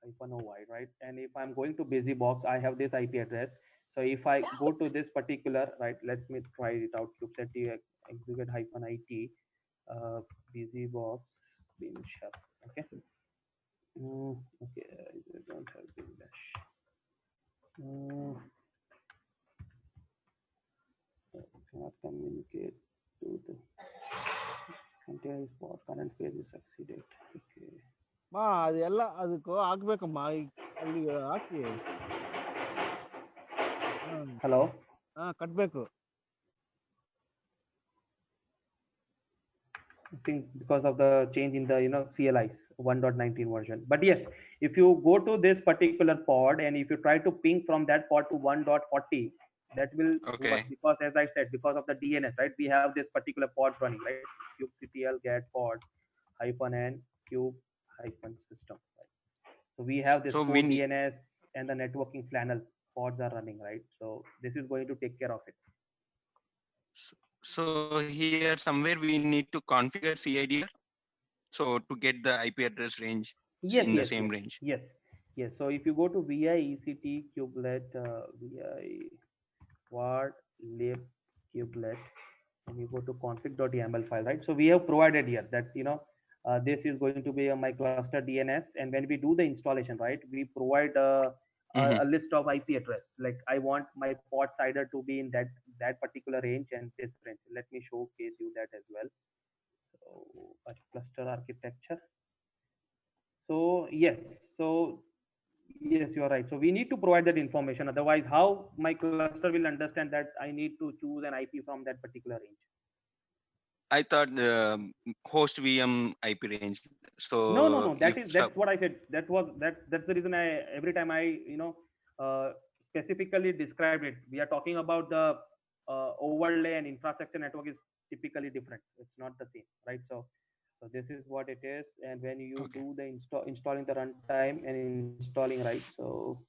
-oy, right? And if I'm going to busybox, I have this IP address. So if I go to this particular, right, let me try it out. kubectl execute -it busybox bin shell. Okay. Okay, I don't have bin dash. Cannot communicate to the container pod current page is succeeded. Okay. ಮಾ ಅದೆಲ್ಲ ಅದಕ್ಕೂ ಹಾಕ್ಬೇಕಮ್ಮ ಅಲ್ಲಿ ಹಾಕಿ Hello. ಕಟ್ಬೇಕು. I think because of the change in the CLIs 1.19 version. But yes, if you go to this particular pod and if you try to ping from that pod to 1.40, that will work, because as I said, because of the DNS, right, we have this particular pod running, right? kubectl get pod -n kube -system, right? So we have this So core DNS and the networking flannel pods are running, right? So this is going to take care of it. So here somewhere we need to configure CIDR, so to get the IP address range Yes, in the yes, same yes, range. yes. Yes. So if you go to VI ECT kubelet, VI ward lib kubelet, and you go to config.yaml file, right? So we have provided here that this is going to be my cluster DNS, and when we do the installation, right, we provide a list of IP address. Like I want my port cider to be in that particular range and this range. Let me showcase you that as well. So a cluster architecture. So yes, yes, you are right. So we need to provide that information. Otherwise, how my cluster will understand that I need to choose an IP from that particular range? I thought host VM IP range. No. So if That's what I said. That's the reason every time I uh, specifically described it. We are talking about the overlay and infrastructure network is typically different. It's not the same, right? So this is what it is. And when you do the installing the runtime and installing, right? So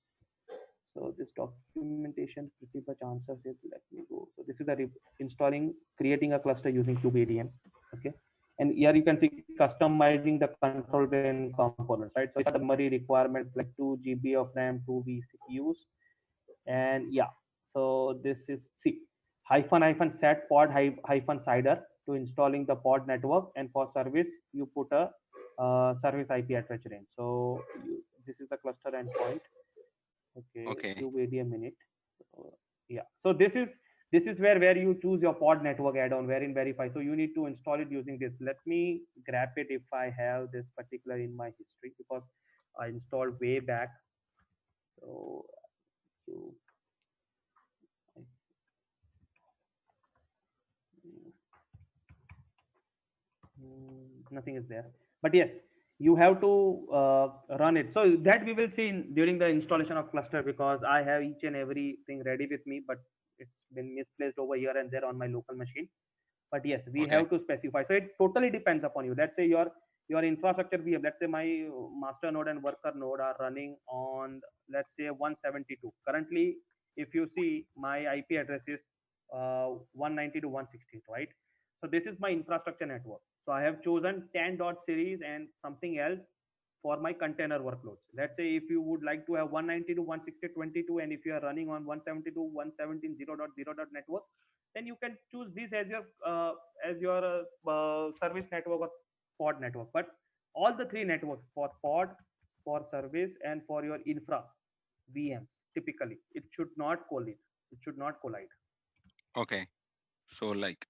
this documentation pretty much answers it. Let me go. So this is the installing, creating a cluster using kubeadm. Okay. And here you can see customizing the control plane components, right? So it's the memory requirements like 2 GB of RAM, 2 vCPUs. And yeah, so this is see hyphen set pod hyphen cider to installing the pod network, and for service you put a service IP address range. So this is the cluster endpoint. Okay, kubeadm minute. Yeah, so this is where you choose your pod network add-on wherein verify. So you need to install it using this. Let me grab it if I have this particular in my history, because I installed way back. So nothing is there, but yes, you have to run it. So that we will see during the installation of cluster, because I have each and everything ready with me, but it's been misplaced over here and there on my local machine. But yes, we have to specify. So it totally depends upon you. Let's say your infrastructure VM, let's say my master node and worker node are running on, let's say 172 currently. If you see, my IP address is 190 to 160, right? So this is my infrastructure network. So I have chosen 10 dot series and something else for my container workloads. Let's say if you would like to have 190 to 160 22, and if you are running on 172 117 0.0 network, then you can choose this as your service network or pod network. But all the three networks, for pod, for service, and for your infra VMs, typically it should not collide. It should not collide. Okay. So like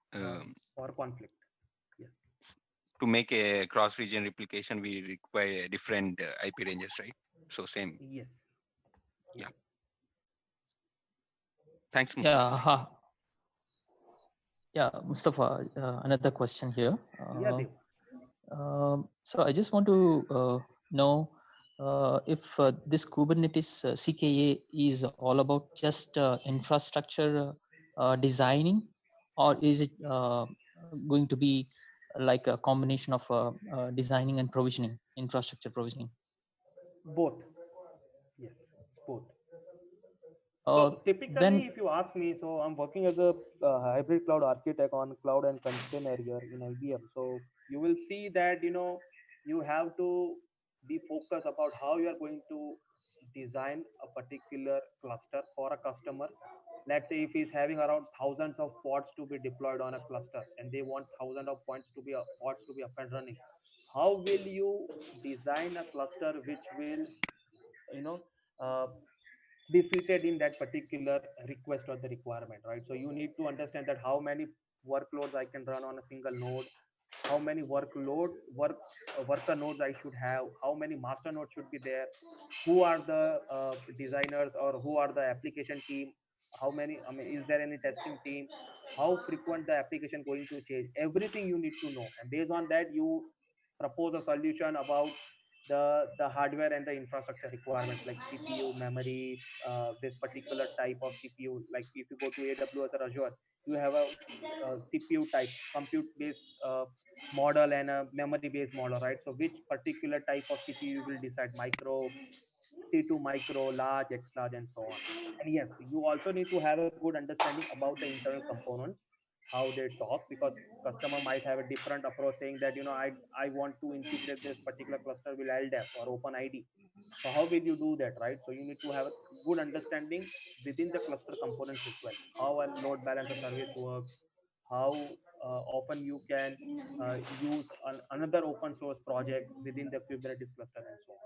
or conflict. Yes. To make a cross-region replication, we require different IP ranges, right? So same. Yes. Yeah. Thanks, Mustafa. Yeah, Mustafa, another question here. Yeah, Dev. So I just want to know if this Kubernetes CKA is all about just infrastructure designing, or is it going to be like a combination of designing and provisioning, infrastructure provisioning? Both. Yes, both. Uh, So typically, then- if you ask me, so I'm working as a hybrid cloud architect on cloud and container area in IBM. So you will see that you have to be focused about how you are going to design a particular cluster for a customer. Let's say if he's having around thousands of pods to be deployed on a cluster, and they want thousands of pods to be up and running. How will you design a cluster which will you know uh, be fitted in that particular request or the requirement, right? So you need to understand that how many workloads I can run on a single node, how many worker nodes I should have, how many master nodes should be there, who are the designers or who are the application team, how many, I mean, is there any testing team, how frequent the application going to change, everything you need to know, and based on that you propose a solution about the hardware and the infrastructure requirements like CPU, memory, this particular type of CPU. Like if you go to AWS or Azure, you have a CPU type, compute based model and a memory based model, right? So which particular type of CPU you will decide, micro, T2 micro, large, X large, and so on. And yes, you also need to have a good understanding about the internal components, how they talk, because customer might have a different approach saying that I want to integrate this particular cluster with LDAP or OpenID. So how will you do that, right? So you need to have a good understanding within the cluster components as well, how a load balancer service works, how often you can use another open source project within the Kubernetes cluster and so on.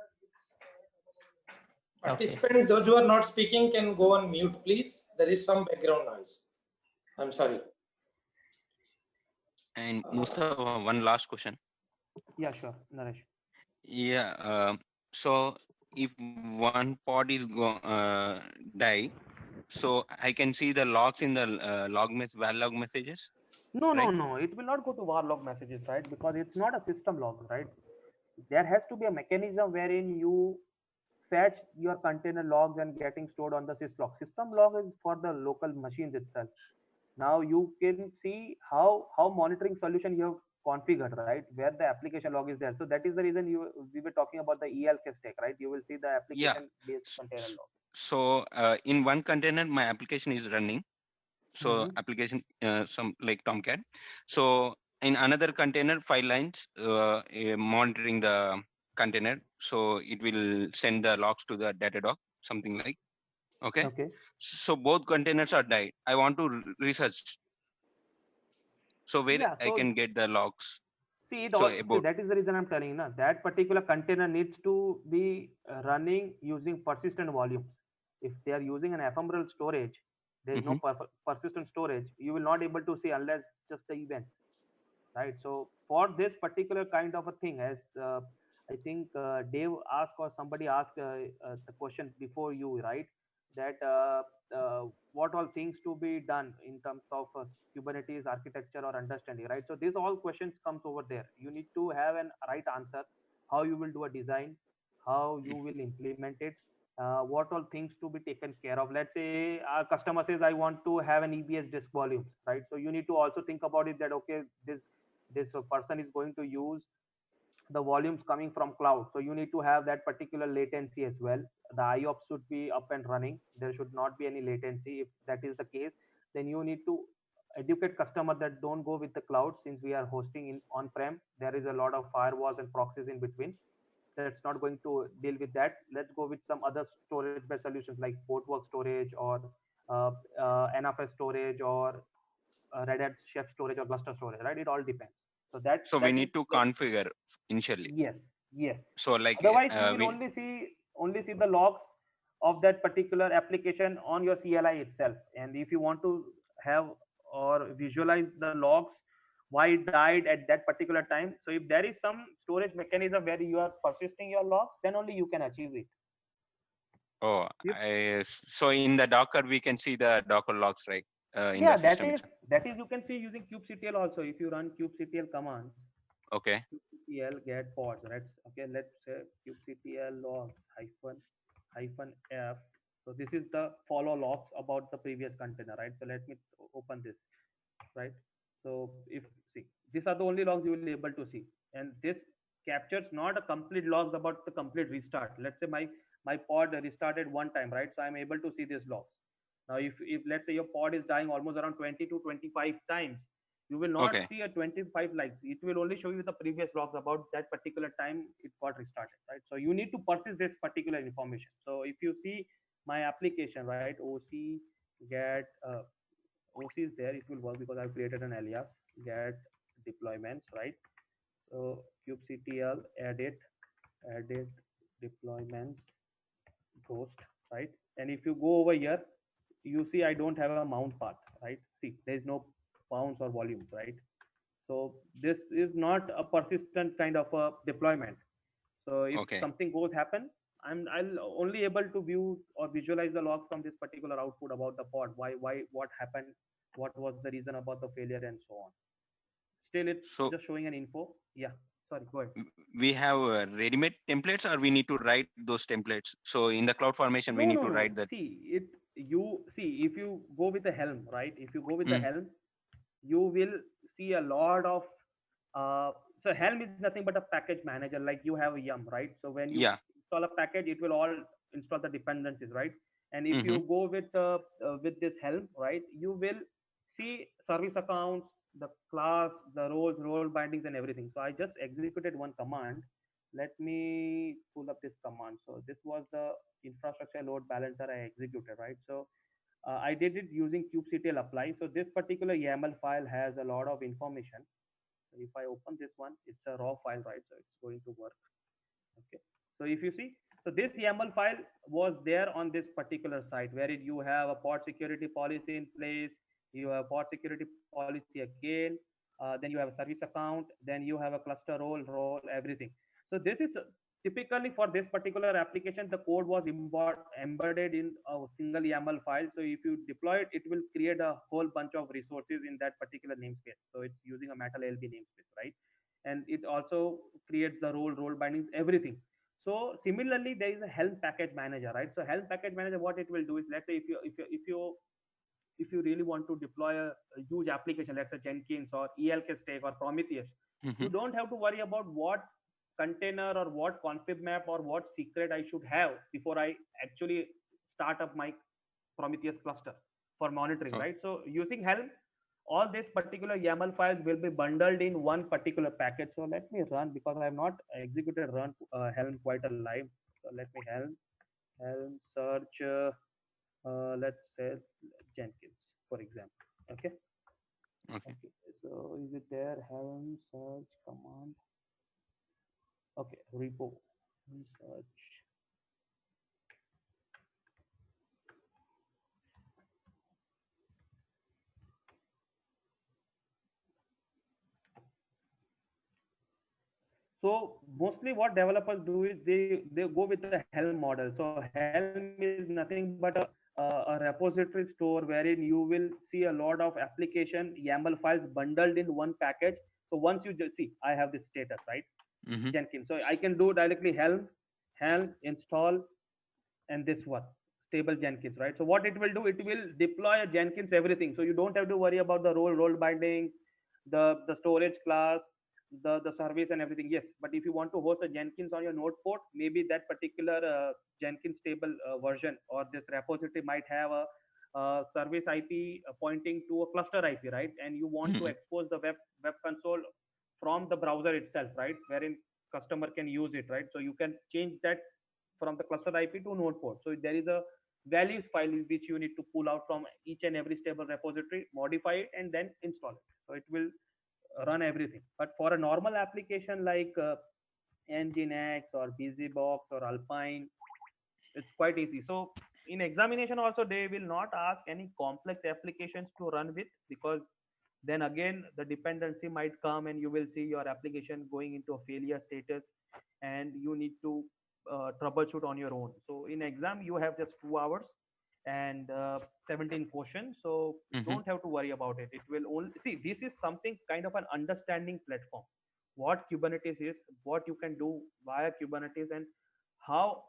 Participants, those who are not speaking can go on mute, please. There is some background noise. I'm sorry. And Mustafa, one last question. Yeah, sure, Naresh. Yeah. So if one pod is die, so I can see the logs in the val log messages. No, right? no, it will not go to var log messages, right? Because it's not a system log, right? There has to be a mechanism wherein you fetch your container logs and getting stored on the syslog. System log is for the local machines itself. Now you can see how monitoring solution you have configured, right? Where the application log is there. So that is the reason we were talking about the ELK stack, right? You will see the application based container log. So in one container, my application is running. So application some like Tomcat. So in another container, 5 lines monitoring the container. So it will send the logs to the Datadog, something like. Okay. So both containers are died. I want to research. So where Yeah, I so can get the logs. See, So see, that is the reason I'm telling you, na, that particular container needs to be running using persistent volumes. If they are using an ephemeral storage, there is no persistent storage. You will not able to see unless just the event, right? So for this particular kind of a thing, as I think Dave asked or somebody asked the question before you, right? That what all things to be done in terms of Kubernetes architecture or understanding, right? So these all questions comes over there. You need to have an right answer, how you will do a design, how you will implement it, what all things to be taken care of. Let's say our customer says, I want to have an EBS disk volume, right? So you need to also think about it that, okay, this person is going to use the volumes coming from cloud. So you need to have that particular latency as well. The IOPS should be up and running. There should not be any latency. If that is the case, then you need to educate customer that don't go with the cloud, since we are hosting in on-prem. There is a lot of firewalls and proxies in between. That's not going to deal with that. Let's go with some other storage-based solutions like Portworx storage or NFS storage or Red Hat Chef storage or cluster storage, right? It all depends. So that we need to configure initially. Yes. So like Otherwise, you will only see the logs of that particular application on your CLI itself. And if you want to have or visualize the logs, why it died at that particular time. So if there is some storage mechanism where you are persisting your logs, then only you can achieve it. Oh, so in the Docker we can see the Docker logs, right? In Yeah, the system. that is you can see using kubectl also. If you run kubectl commands, okay, kubectl get pods, right? Okay, let's say kubectl logs -f. So this is the follow logs about the previous container, right? So let me open this, right? So if see, these are the only logs you will be able to see, and this captures not a complete logs about the complete restart. Let's say my pod restarted one time, right? So I'm able to see these logs. Now, if let's say your pod is dying almost around 20 to 25 times, you will not see a 25 likes. It will only show you the previous logs about that particular time it got restarted, right? So you need to persist this particular information. So if you see my application, right, OC get OC is there, it will work because I've created an alias get deployments, right? So kubectl edit deployments ghost, right? And if you go over here, you see I don't have a mount path, right? See, there is no bounds or volumes, right? So this is not a persistent kind of a deployment. So if something goes happen, I'll only able to view or visualize the logs from this particular output about the pod. Why, what happened, what was the reason about the failure, and so on. Still, it's just showing an info. Yeah. Sorry, go ahead. We have ready-made templates, or we need to write those templates. So in the CloudFormation, we need to write that. See, if you go with the Helm, right? If you go with the Helm, you will see a lot of so Helm is nothing but a package manager. Like you have a Yum, right? So when you install a package, it will all install the dependencies, right? And if you go with this Helm, right, you will see service accounts, the class, the roles, role bindings, and everything. So I just executed one command let me pull up this command. So this was the infrastructure load balancer I executed, right? So I did it using kubectl apply. So this particular YAML file has a lot of information. So if I open this one, it's a raw file, right? So it's going to work. Okay. So if you see, so this YAML file was there on this particular site wherein you have a pod security policy in place, you have pod security policy again, then you have a service account, then you have a cluster role, everything. So this is typically for this particular application, the code was embedded in a single YAML file. So if you deploy it, it will create a whole bunch of resources in that particular namespace. So it's using a Metal LB namespace, right? And it also creates the role bindings, everything. So similarly, there is a Helm package manager, right? So Helm package manager, what it will do is, let's say if you really want to deploy a huge application, let's say Jenkins or ELK Stack or Prometheus, you don't have to worry about what container or what config map or what secret I should have before I actually start up my Prometheus cluster for monitoring, right? So using Helm, all these particular YAML files will be bundled in one particular package. So let me run, because I have not executed run Helm quite a live. So let me Helm search, let's say Jenkins, for example. Okay. Okay. So is it there? Helm search command. Okay, repo search. So mostly what developers do is they go with the Helm model. So Helm is nothing but a repository store wherein you will see a lot of application YAML files bundled in one package. So once you just see, I have this status, right? Jenkins. So I can do directly Helm install, and this one stable Jenkins, right? So what it will do, it will deploy Jenkins everything. So you don't have to worry about the role bindings, the storage class, the service and everything. Yes, but if you want to host a Jenkins on your node port, maybe that particular Jenkins stable version or this repository might have a service IP pointing to a cluster IP, right? And you want to expose the web console from the browser itself, right? Wherein customer can use it, right? So you can change that from the cluster IP to node port. So there is a values file which you need to pull out from each and every stable repository, modify it, and then install it. So it will run everything. But for a normal application like Nginx or BusyBox or Alpine, it's quite easy. So in examination also, they will not ask any complex applications to run with, because then again the dependency might come and you will see your application going into a failure status and you need to troubleshoot on your own. So in exam you have just 2 hours and 17 questions, so don't have to worry about it. It will only see, this is something kind of an understanding platform, what Kubernetes is, what you can do via Kubernetes, and how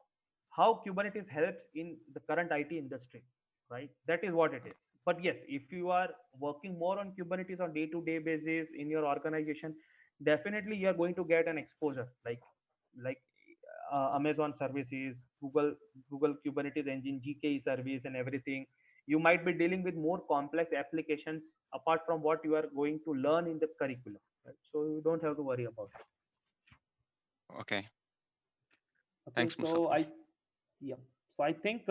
Kubernetes helps in the current IT industry, right? That is what it is. But yes, if you are working more on Kubernetes on day-to-day basis in your organization, definitely you are going to get an exposure like Amazon services, Google Kubernetes engine, GKE service and everything. You might be dealing with more complex applications apart from what you are going to learn in the curriculum, right? So you don't have to worry about it. Okay. Thanks, Mustafa. So I think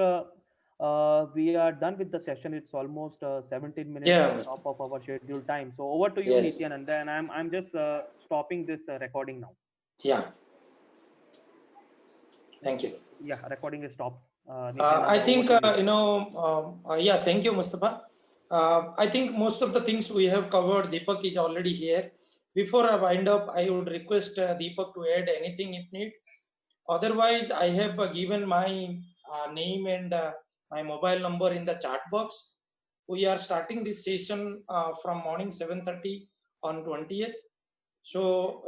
we are done with the session. It's almost 17 minutes on top of our scheduled time. So over to you, Nityanand, and I'm just stopping this recording now. Yeah. Thank you. Yeah, recording is stopped. I think yeah. Thank you, Mustafa. I think most of the things we have covered, Deepak is already here. Before I wind up, I would request Deepak to add anything if need. Otherwise, I have given my name and my mobile number in the chat box. We are starting this session from morning 7:30 on 20th. So,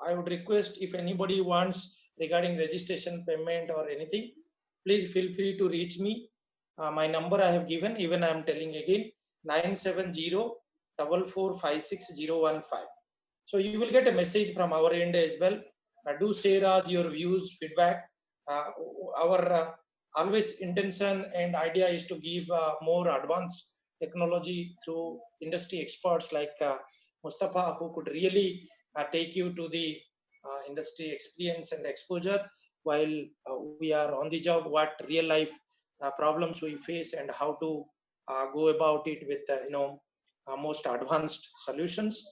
I would request if anybody wants regarding registration, payment or anything, please feel free to reach me. My number I have given, even I am telling again, 970-4456-015. So you will get a message from our end as well. Do share us your views, feedback. Our always intention and idea is to give more advanced technology through industry experts like Mustafa, who could really take you to the industry experience and exposure, while we are on the job, what real life problems we face and how to go about it with most advanced solutions.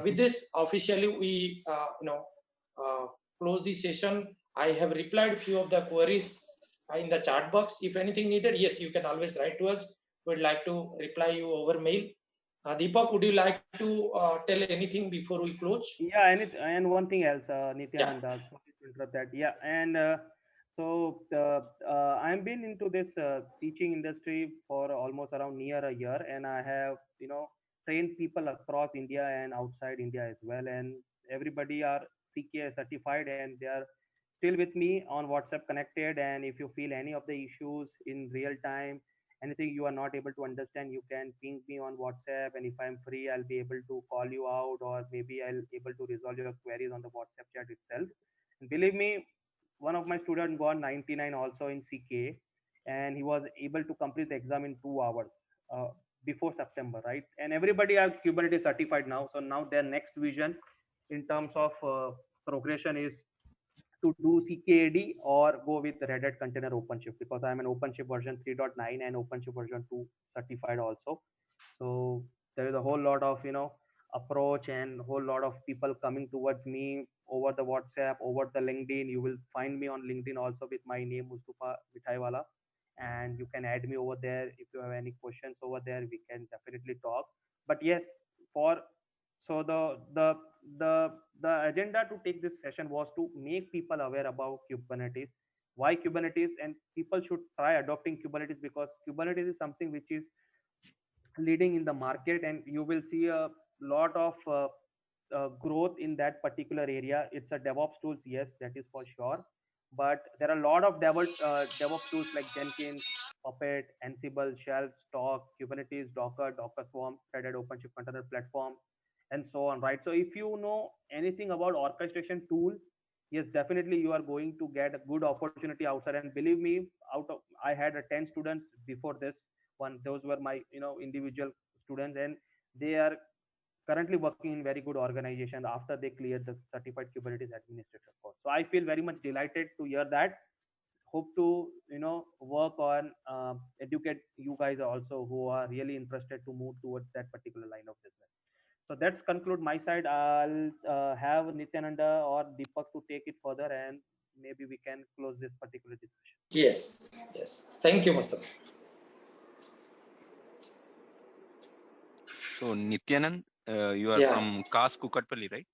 With this, officially we close the session. I have replied few of the queries in the chat box. If anything needed, yes, you can always write to us. We'd like to reply you over mail. Deepak, would you like to tell anything before we close? Yeah, and one thing else, Nityananda, sorry to interrupt that. Yeah, and I've been into this teaching industry for almost around near a year, and I have trained people across India and outside India as well, and everybody are CKA certified, and they are still with me on WhatsApp connected. And if you feel any of the issues in real time, anything you are not able to understand, you can ping me on WhatsApp, and if I'm free, I'll be able to call you out, or maybe I'll able to resolve your queries on the WhatsApp chat itself. And believe me, one of my students got 99 also in CK, and he was able to complete the exam in 2 hours before September, right? And everybody are Kubernetes certified now, so now their next vision in terms of progression is to do CKAD or go with Red Hat Container OpenShift, because I'm an OpenShift version 3.9 and OpenShift version 2 certified also. So there is a whole lot of approach and whole lot of people coming towards me over the WhatsApp, over the LinkedIn. You will find me on LinkedIn also with my name Mustafa Mithaiwala, and you can add me over there. If you have any questions over there, we can definitely talk. But yes, for so the agenda to take this session was to make people aware about Kubernetes, why Kubernetes, and people should try adopting Kubernetes, because Kubernetes is something which is leading in the market, and you will see a lot of growth in that particular area. It's a DevOps tools, yes, that is for sure, but there are a lot of DevOps tools like Jenkins, Puppet, Ansible, Shell, Stock, Kubernetes, Docker Swarm, Red Hat OpenShift Container Platform, and so on, right? So if you know anything about orchestration tool, yes, definitely you are going to get a good opportunity outside. And believe me, out of I had 10 students before this one. Those were my individual students, and they are currently working in very good organization after they cleared the certified Kubernetes administrator course. So I feel very much delighted to hear that. Hope to work on educate you guys also who are really interested to move towards that particular line of business. So that's conclude my side. I'll have Nityananda or Deepak to take it further, and maybe we can close this particular discussion. Yes. Thank you, Mustafa. So Nityanand, you are from CAS Kukatpalli, right?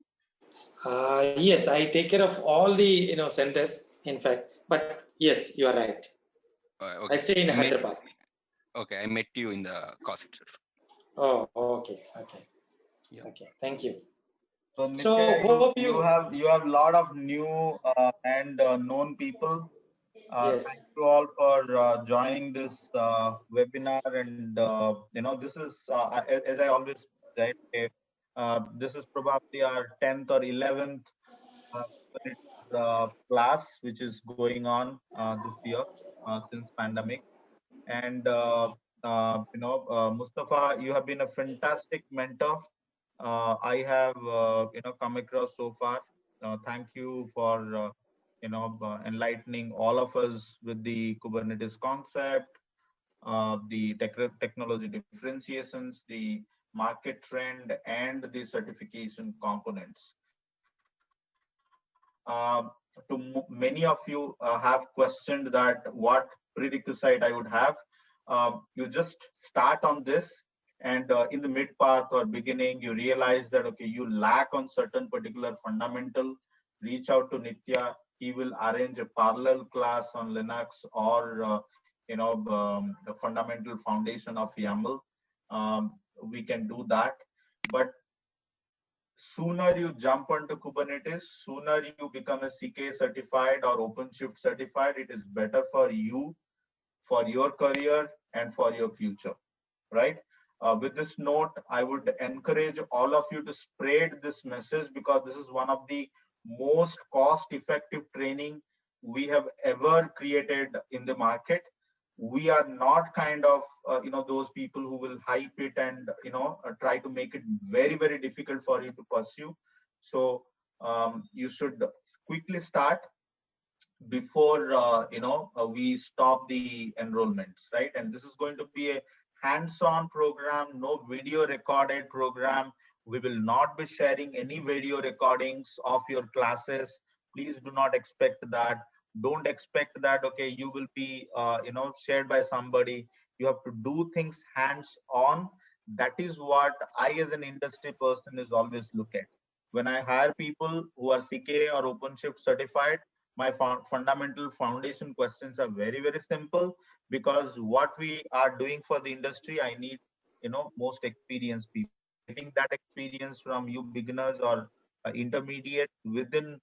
Yes, I take care of all the centers, in fact. But yes, you are right. Okay. I stay in Hyderabad. Okay, I met you in the CAS itself. Oh, okay. Yeah. Okay, thank you. So Nitya, you have a lot of new and known people. Yes. Thank you all for joining this webinar, and this is as I always say, this is probably our 10th or 11th class which is going on this year since pandemic. And Mustafa, you have been a fantastic mentor. I have come across so far. Thank you for enlightening all of us with the Kubernetes concept, the technology differentiations, the market trend, and the certification components. Many of you have questioned that what prerequisite I would have. You just start on this, and in the mid path or beginning, you realize that okay, you lack on certain particular fundamental. Reach out to Nitya. He will arrange a parallel class on Linux or the fundamental foundation of YAML. We can do that, but sooner you jump onto Kubernetes, sooner you become a CK certified or OpenShift certified, it is better for you, for your career, and for your future, right? With this note, I would encourage all of you to spread this message, because this is one of the most cost-effective training we have ever created in the market. We are not kind of those people who will hype it and try to make it very, very difficult for you to pursue. So you should quickly start before we stop the enrollments, right? And this is going to be a hands-on program, no video recorded program. We will not be sharing any video recordings of your classes. Please do not expect that. Don't expect that, okay, you will be shared by somebody. You have to do things hands-on. That is what I as an industry person is always look at. When I hire people who are CK or OpenShift certified, my fundamental foundation questions are very, very simple, because what we are doing for the industry, I need, most experienced people. Getting that experience from you beginners or intermediate within,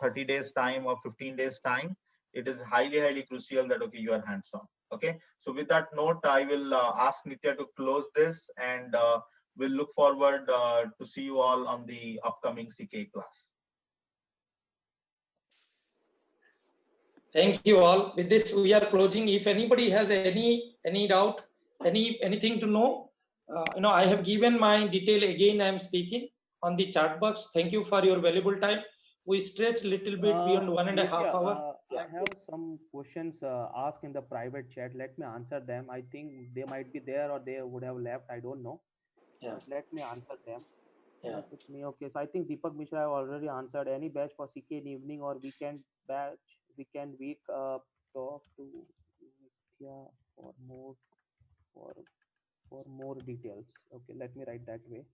30 days time or 15 days time, it is highly, highly crucial that, okay, you are hands-on. Okay. So with that note, I will ask Nitya to close this, and we'll look forward to see you all on the upcoming CK class. Thank you all. With this, we are closing. If anybody has any doubt, anything to know, I have given my detail again. I am speaking on the chat box. Thank you for your valuable time. We stretch a little bit beyond 1.5 hours. I have some questions asked in the private chat. Let me answer them. I think they might be there or they would have left. I don't know. Yeah. But let me answer them. Yeah. With me. Okay. So I think Deepak Mishra have already answered. Any batch for CK in evening or weekend batch, weekend week. Talk to Nitya for more details. Okay. Let me write that way.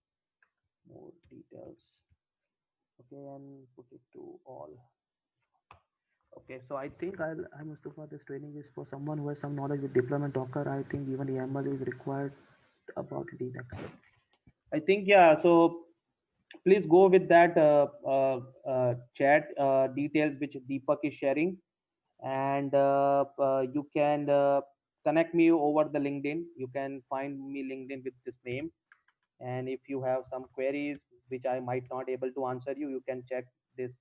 More details. Okay, and put it to all. Okay, so I think I Mustafa, this training is for someone who has some knowledge with deployment Docker. I think even YAML is required about Linux. I think, yeah, so please go with that chat details which Deepak is sharing, and you can connect me over the LinkedIn. You can find me LinkedIn with this name, and if you have some queries which I might not able to answer you, you can check this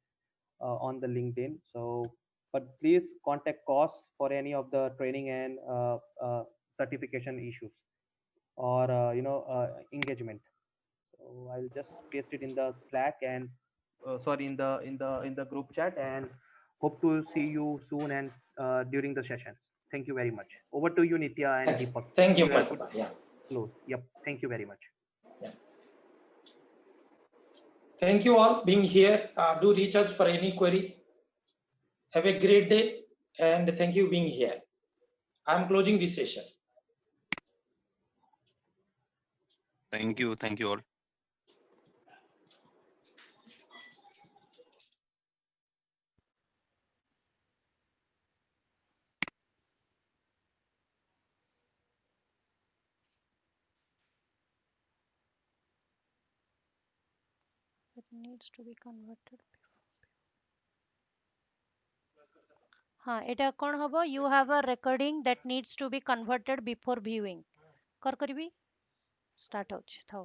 on the LinkedIn. So, but please contact COS for any of the training and certification issues or engagement. So I'll just paste it in the Slack and sorry, in the group chat, and hope to see you soon and during the sessions. Thank you very much. Over to you, Nitya and Deepak. Thank you, have Mustafa. Yeah. close. Yep. Thank you very much. Thank you all being here. Do reach out for any query. Have a great day, and thank you being here. I'm closing this session. Thank you. Thank you all. It needs to be converted. এটা কোন হবো? You have a recording that needs to be converted before viewing. কর করিবি? Start হচ্ছে থাও।